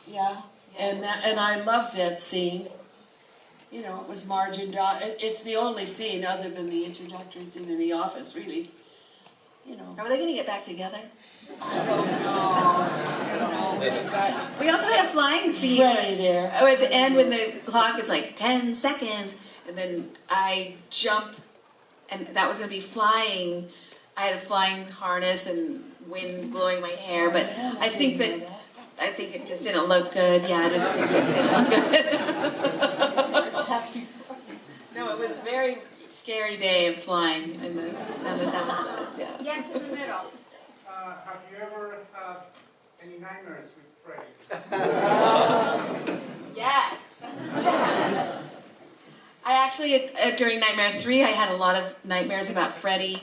Yeah, and I love that scene. You know, it was Marge and Don. It's the only scene other than the introductory scene in the office, really. You know. Are they going to get back together? I don't know. We've got We also had a flying scene. Freddie there. Oh, at the end when the clock is like 10 seconds, and then I jump, and that was going to be flying. I had a flying harness and wind blowing my hair, but I think it just didn't look good. Yeah, I just think it didn't look good. No, it was a very scary day of flying in this episode. Yeah. Yes, in the middle. Have you ever had any nightmares with Freddie? Yes. I actually, during Nightmare 3, I had a lot of nightmares about Freddie,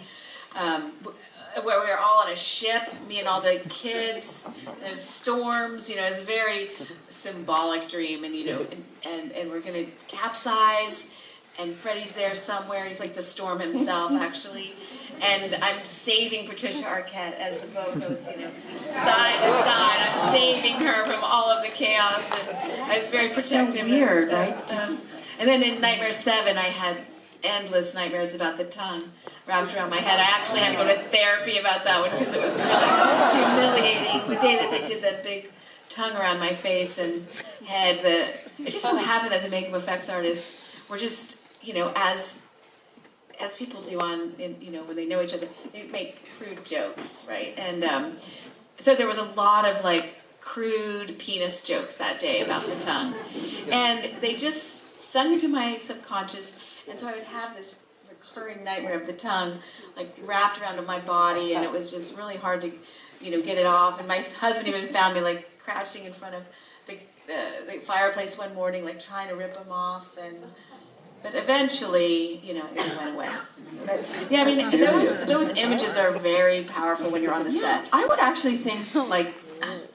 where we were all on a ship, me and all the kids. There's storms, you know, it's a very symbolic dream, and you know, and we're gonna capsize, and Freddie's there somewhere. He's like the storm himself, actually. And I'm saving Patricia Arquette as the boat goes, you know, side to side. I'm saving her from all of the chaos. And I was very protective. So weird, right? And then in Nightmare 7, I had endless nightmares about the tongue wrapped around my head. I actually had to go to therapy about that one because it was really humiliating. The day that they did that big tongue around my face and head, it just so happened that the makeup effects artists were just, you know, as people do you know, when they know each other, they make crude jokes, right? And so there was a lot of like crude penis jokes that day about the tongue, and they just sunk into my subconscious, and so I would have this recurring nightmare of the tongue, like wrapped around my body, and it was just really hard to, you know, get it off. And my husband even found me like crouching in front of the fireplace one morning, like trying to rip them off, but eventually, you know, it went away. But yeah, I mean, those images are very powerful when you're on the set. I would actually think, like,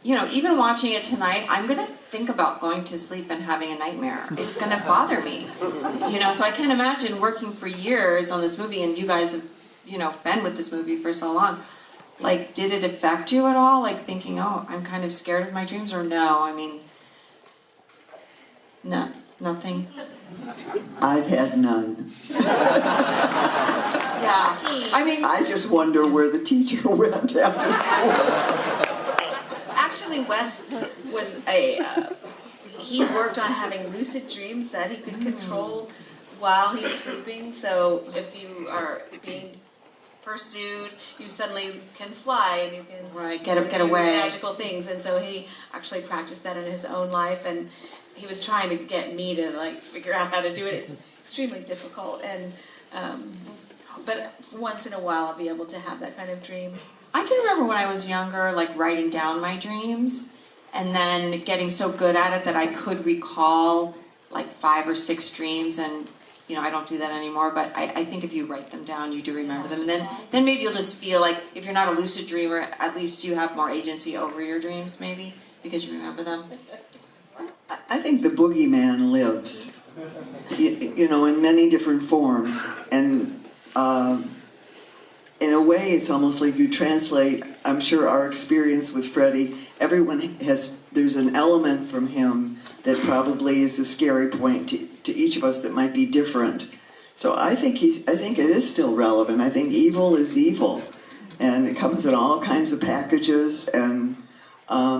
you know, even watching it tonight, I'm going to think about going to sleep and having a nightmare. It's going to bother me. You know, so I can't imagine working for years on this movie, and you guys have, you know, been with this movie for so long. Like, did it affect you at all? Like, thinking, oh, I'm kind of scared of my dreams, or no? I mean, no, nothing. I've had none. Yeah. I mean, I just wonder where the teacher went after school. Actually, Wes was he worked on having lucid dreams that he could control while he's sleeping. So if you are being pursued, you suddenly can fly and you can get do away. magical things. And so he actually practiced that in his own life, and he was trying to get me to like figure out how to do it. It's extremely difficult, and but once in a while I'll be able to have that kind of dream. I can remember when I was younger, like writing down my dreams and then getting so good at it that I could recall like 5 or 6 dreams, and you know, I don't do that anymore, but I think if you write them down, you do remember them, and then maybe you'll just feel like if you're not a lucid dreamer, at least you have more agency over your dreams, maybe, because you remember them. I think the boogeyman lives, you know, in many different forms, and in a way, it's almost like you translate, I'm sure, our experience with Freddie. Everyone there's an element from him that probably is a scary point to each of us that might be different. So I think it is still relevant. I think evil is evil, and it comes in all kinds of packages. And I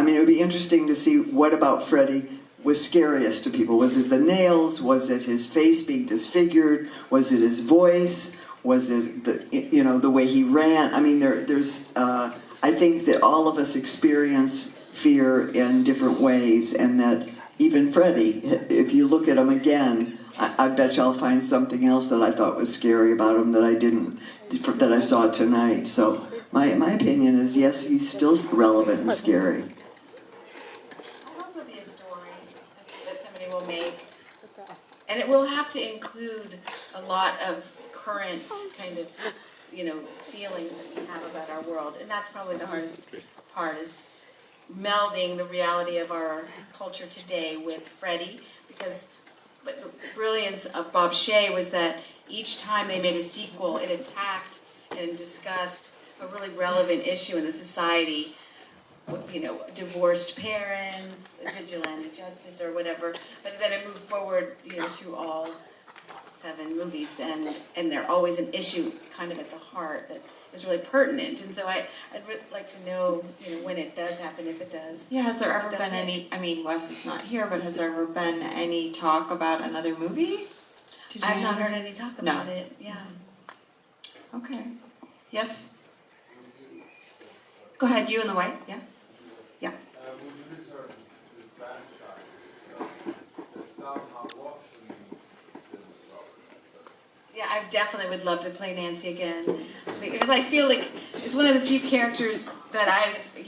mean, it would be interesting to see what about Freddie was scariest to people. Was it the nails? Was it his face being disfigured? Was it his voice? Was it the way he ran? I mean, there's I think that all of us experience fear in different ways, and that even Freddie, if you look at him again, I bet you I'll find something else that I thought was scary about him that I didn't, that I saw tonight. So my opinion is yes, he's still relevant and scary. I hope it'll be a story that somebody will make, and it will have to include a lot of current kind of, feelings that we have about our world, and that's probably the hardest part, is melding the reality of our culture today with Freddie, because but the brilliance of Bob Shaye was that each time they made a sequel, it attacked and discussed a really relevant issue in the society, divorced parents, vigilante justice, or whatever. But then it moved forward, through all 7 movies, and they're always an issue kind of at the heart that is really pertinent. And so I'd really like to know, when it does happen, if it does. Yeah, has there ever been any, I mean, Wyss is not here, but has there ever been any talk about another movie? I've not heard any talk about it, yeah. Okay. Yes? Go ahead, you in the white, yeah? Yeah. Would you return to the franchise that somehow was the new Yeah, I definitely would love to play Nancy again, because I feel like it's one of the few characters that I've, in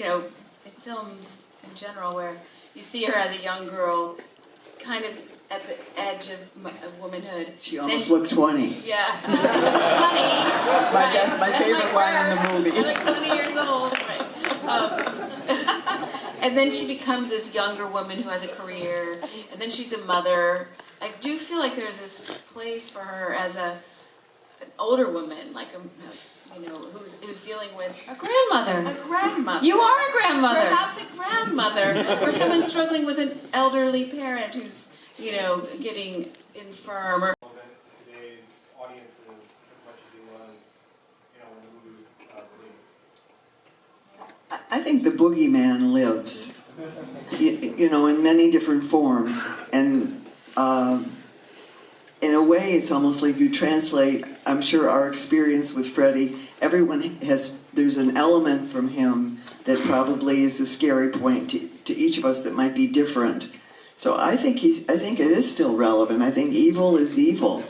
films in general, where you see her as a young girl, kind of at the edge of womanhood. She almost looked 20. Yeah, 20. That's my favorite line in the movie. I'm like 20 years old. Right. And then she becomes this younger woman who has a career, and then she's a mother. I do feel like there's this place for her as an older woman, like who's dealing with A grandmother. a grandmother. You are a grandmother. Perhaps a grandmother, or someone struggling with an elderly parent who's, getting infirm. Or Today's audiences as much as he was, when the movie released. I think the boogeyman lives, in many different forms, and in a way, it's almost like you translate. I'm sure our experience with Freddie. There's an element from him that probably is a scary point to each of us that might be different. So I think it is still relevant. I think evil is evil,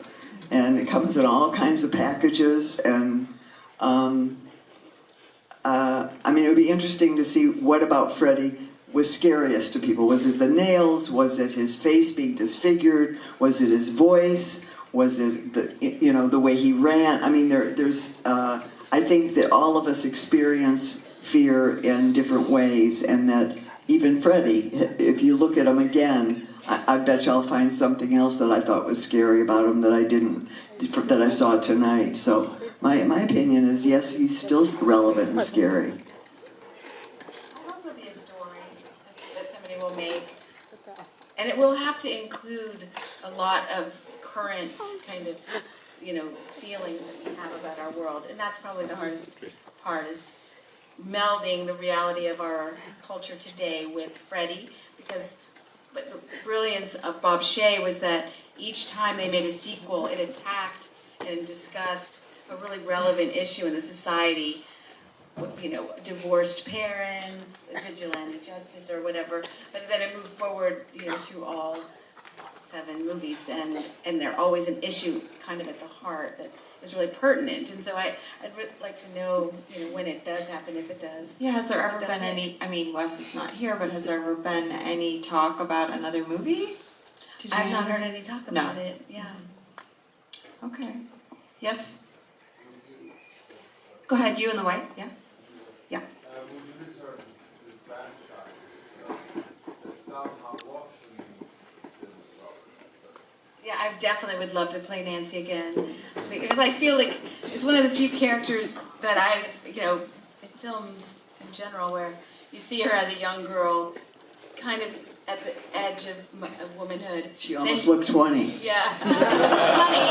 and it comes in all kinds of packages. And I mean, it would be interesting to see what about Freddie was scariest to people. Was it the nails? Was it his face being disfigured? Was it his voice? Was it the way he ran? I mean, there's I think that all of us experience fear in different ways, and that even Freddie, if you look at him again, I bet you I'll find something else that I thought was scary about him that I didn't, that I saw tonight. So my opinion is yes, he's still relevant and scary. I hope it'll be a story that somebody will make, and it will have to include a lot of current kind of, feelings that we have about our world, and that's probably the hardest part, is melding the reality of our culture today with Freddie, because but the brilliance of Bob Shaye was that each time they made a sequel, it attacked and discussed a really relevant issue in the society, divorced parents, vigilante justice, or whatever. But then it moved forward, through all 7 movies, and they're always an issue kind of at the heart that is really pertinent. And so I'd really like to know, when it does happen, if it does. Yeah, has there ever been any, I mean, Wyss is not here, but has there ever been any talk about another movie? I've not heard any talk about it, yeah. Okay. Yes? Go ahead, you in the white, yeah? Yeah. Would you return to the franchise that somehow was the new Yeah, I definitely would love to play Nancy again, because I feel like it's one of the few characters that I've, in films in general, where you see her as a young girl, kind of at the edge of womanhood. She almost looked 20. Yeah. Funny.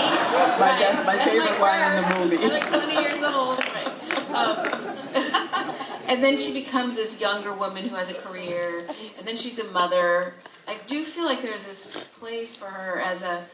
That's my favorite line in the movie. I'm like 20 years old. Right. And then she becomes this younger woman who has a career, and then she's a mother. I do feel like there's this place for her as an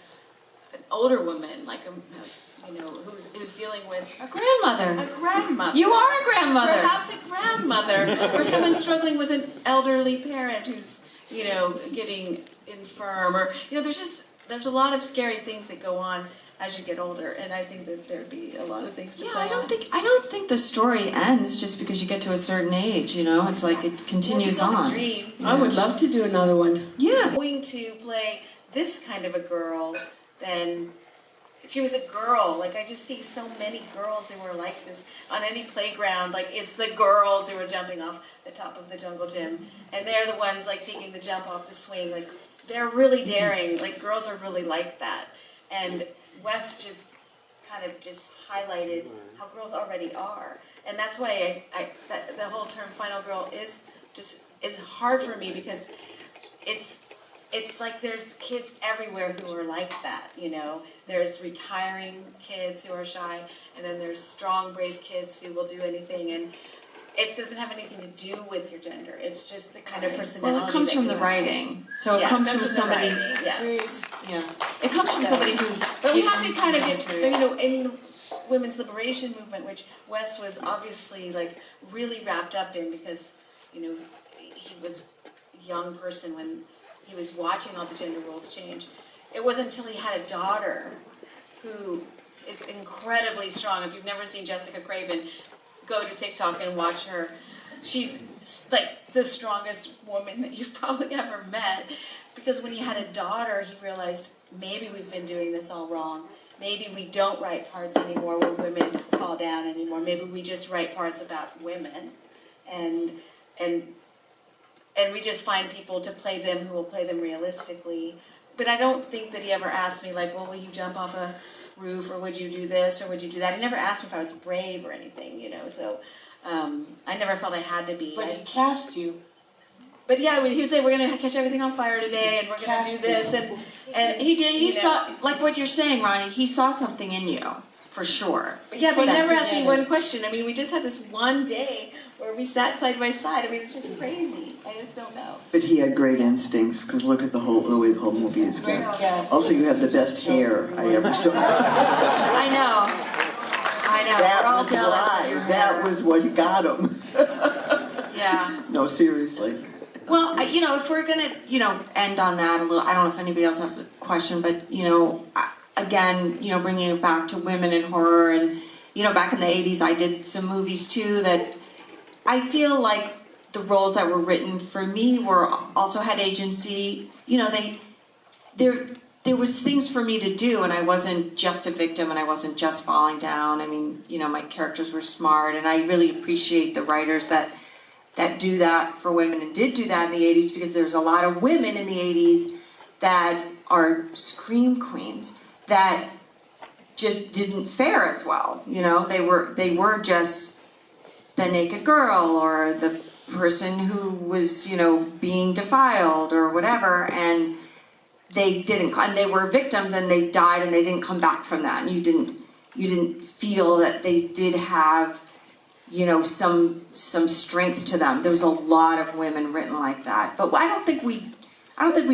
older woman, like who's dealing with A grandmother. a grandmother. You are a grandmother. Perhaps a grandmother, or someone struggling with an elderly parent who's, getting infirm, or there's a lot of scary things that go on as you get older, and I think that there'd be a lot of things to play I don't on. think the story ends just because you get to a certain age, It's like it continues on. Dreams. I would love to do another one. Yeah. Going to play this kind of a girl, then she was a girl. Like, I just see so many girls who were like this on any playground. Like, it's the girls who are jumping off the top of the jungle gym, and they're the ones like taking the jump off the swing. Like, they're really daring. Like, girls are really like that. And Wyss just kind of just highlighted how girls already are, and that's why the whole term "final girl" is hard for me, because it's like there's kids everywhere who are like that, There's retiring kids who are shy, and then there's strong, brave kids who will do anything, and it doesn't have anything to do with your gender. It's just the kind of personality. Well, it comes that from the you have. writing. So it comes from somebody. It comes from somebody who's. But we have to kind of get, into it. in the women's liberation movement, which Wyss was obviously like really wrapped up in, because he was a young person when he was watching all the gender roles change. It wasn't until he had a daughter who is incredibly strong. If you've never seen Jessica Craven, go to TikTok and watch her. She's like the strongest woman that you've probably ever met, because when he had a daughter, he realized maybe we've been doing this all wrong. Maybe we don't write parts anymore where women fall down anymore. Maybe we just write parts about women, and we just find people to play them who will play them realistically. But I don't think that he ever asked me, like, well, will you jump off a roof, or would you do this, or would you do that? He never asked me if I was brave or anything, so I never felt I had to be. But he cast you. But yeah, he would say, we're going to catch everything on fire today, and we're going to do this, and He did. He saw, like what you're saying, Ronnie. He saw something in you, for sure. Yeah, but he Put that never asked me together. one question. I mean, we just had this one day where we sat side by side. I mean, it's just crazy. I just don't know. But he had great instincts, because look at the way the whole movie is going. Also, you have the best hair I ever saw. I know. That We're all was jealous of why. your That hair. was what got him. Yeah. No, seriously. Well, if we're gonna, end on that a little, I don't know if anybody else has a question, but, again, bringing it back to women in horror, and, back in the 80s, I did some movies too that I feel like the roles that were written for me also had agency. There was things for me to do, and I wasn't just a victim, and I wasn't just falling down. I mean, my characters were smart, and I really appreciate the writers that do that for women and did do that in the 80s, because there's a lot of women in the 80s that are scream queens that just didn't fare as well. They were just the naked girl, or the person who was, being defiled or whatever, and they didn't, and they were victims, and they died, and they didn't come back from that, and you didn't feel that they did have some strength to them. There was a lot of women written like that, but I don't think we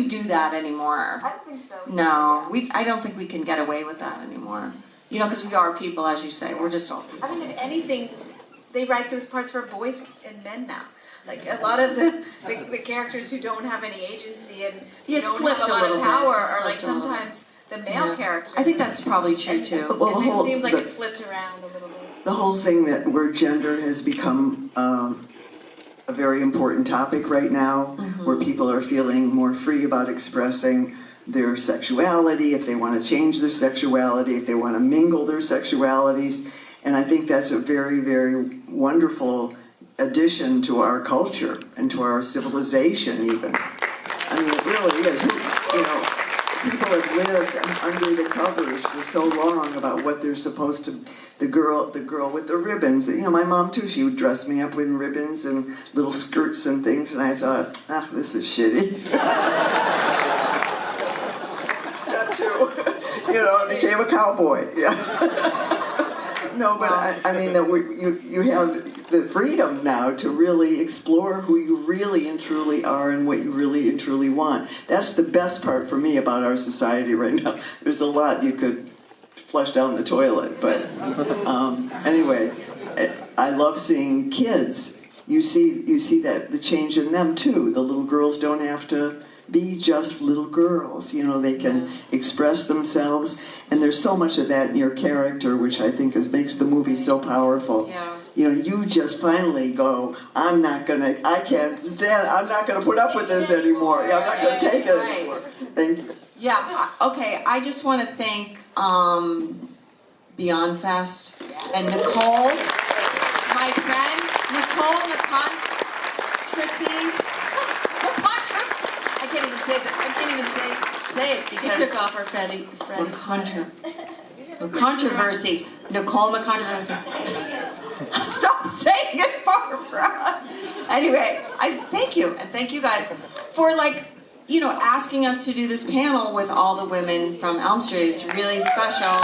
do that anymore. I don't think so. No, I don't think we can get away with that anymore. Because we are people, as you say. We're just all people. I mean, if anything, they write those parts for boys and men now. Like, a lot of the characters who don't have any agency and It's don't flipped have a a lot little of bit. power It's are like flipped a little sometimes the male characters. I think that's probably true too. Well, And it seems like it's flipped around a little bit. The whole thing where gender has become a very important topic right now, where people are feeling more free about expressing their sexuality, if they want to change their sexuality, if they want to mingle their sexualities. And I think that's a very, very wonderful addition to our culture and to our civilization even. I mean, it really is. people have lived under the covers for so long about what they're supposed to. The girl with the ribbons. You know, my mom too. She would dress me up with ribbons and little skirts and things, and I thought, this is shitty. That too. You know, I became a cowboy. Yeah. No, but I mean that you have the freedom now to really explore who you really and truly are and what you really and truly want. That's the best part for me about our society right now. There's a lot you could flush down the toilet, but anyway, I love seeing kids. You see that the change in them too. The little girls don't have to be just little girls. You know, they can express themselves, and there's so much of that in your character, which I think makes the movie so powerful. Yeah. You know, you just finally go, I'm not gonna put up with this anymore. I'm not gonna take it anymore. Thank you. Yeah, okay, I just want to thank Beyond Fest and Nicole, my friend, Nicole I can't even say that. I can't even say it because She took off her friend's controversy. Nicole McControversy. Stop saying it, Barbara. Anyway, I just thank you, and thank you guys for asking us to do this panel with all the women from Elm Street. It's really special.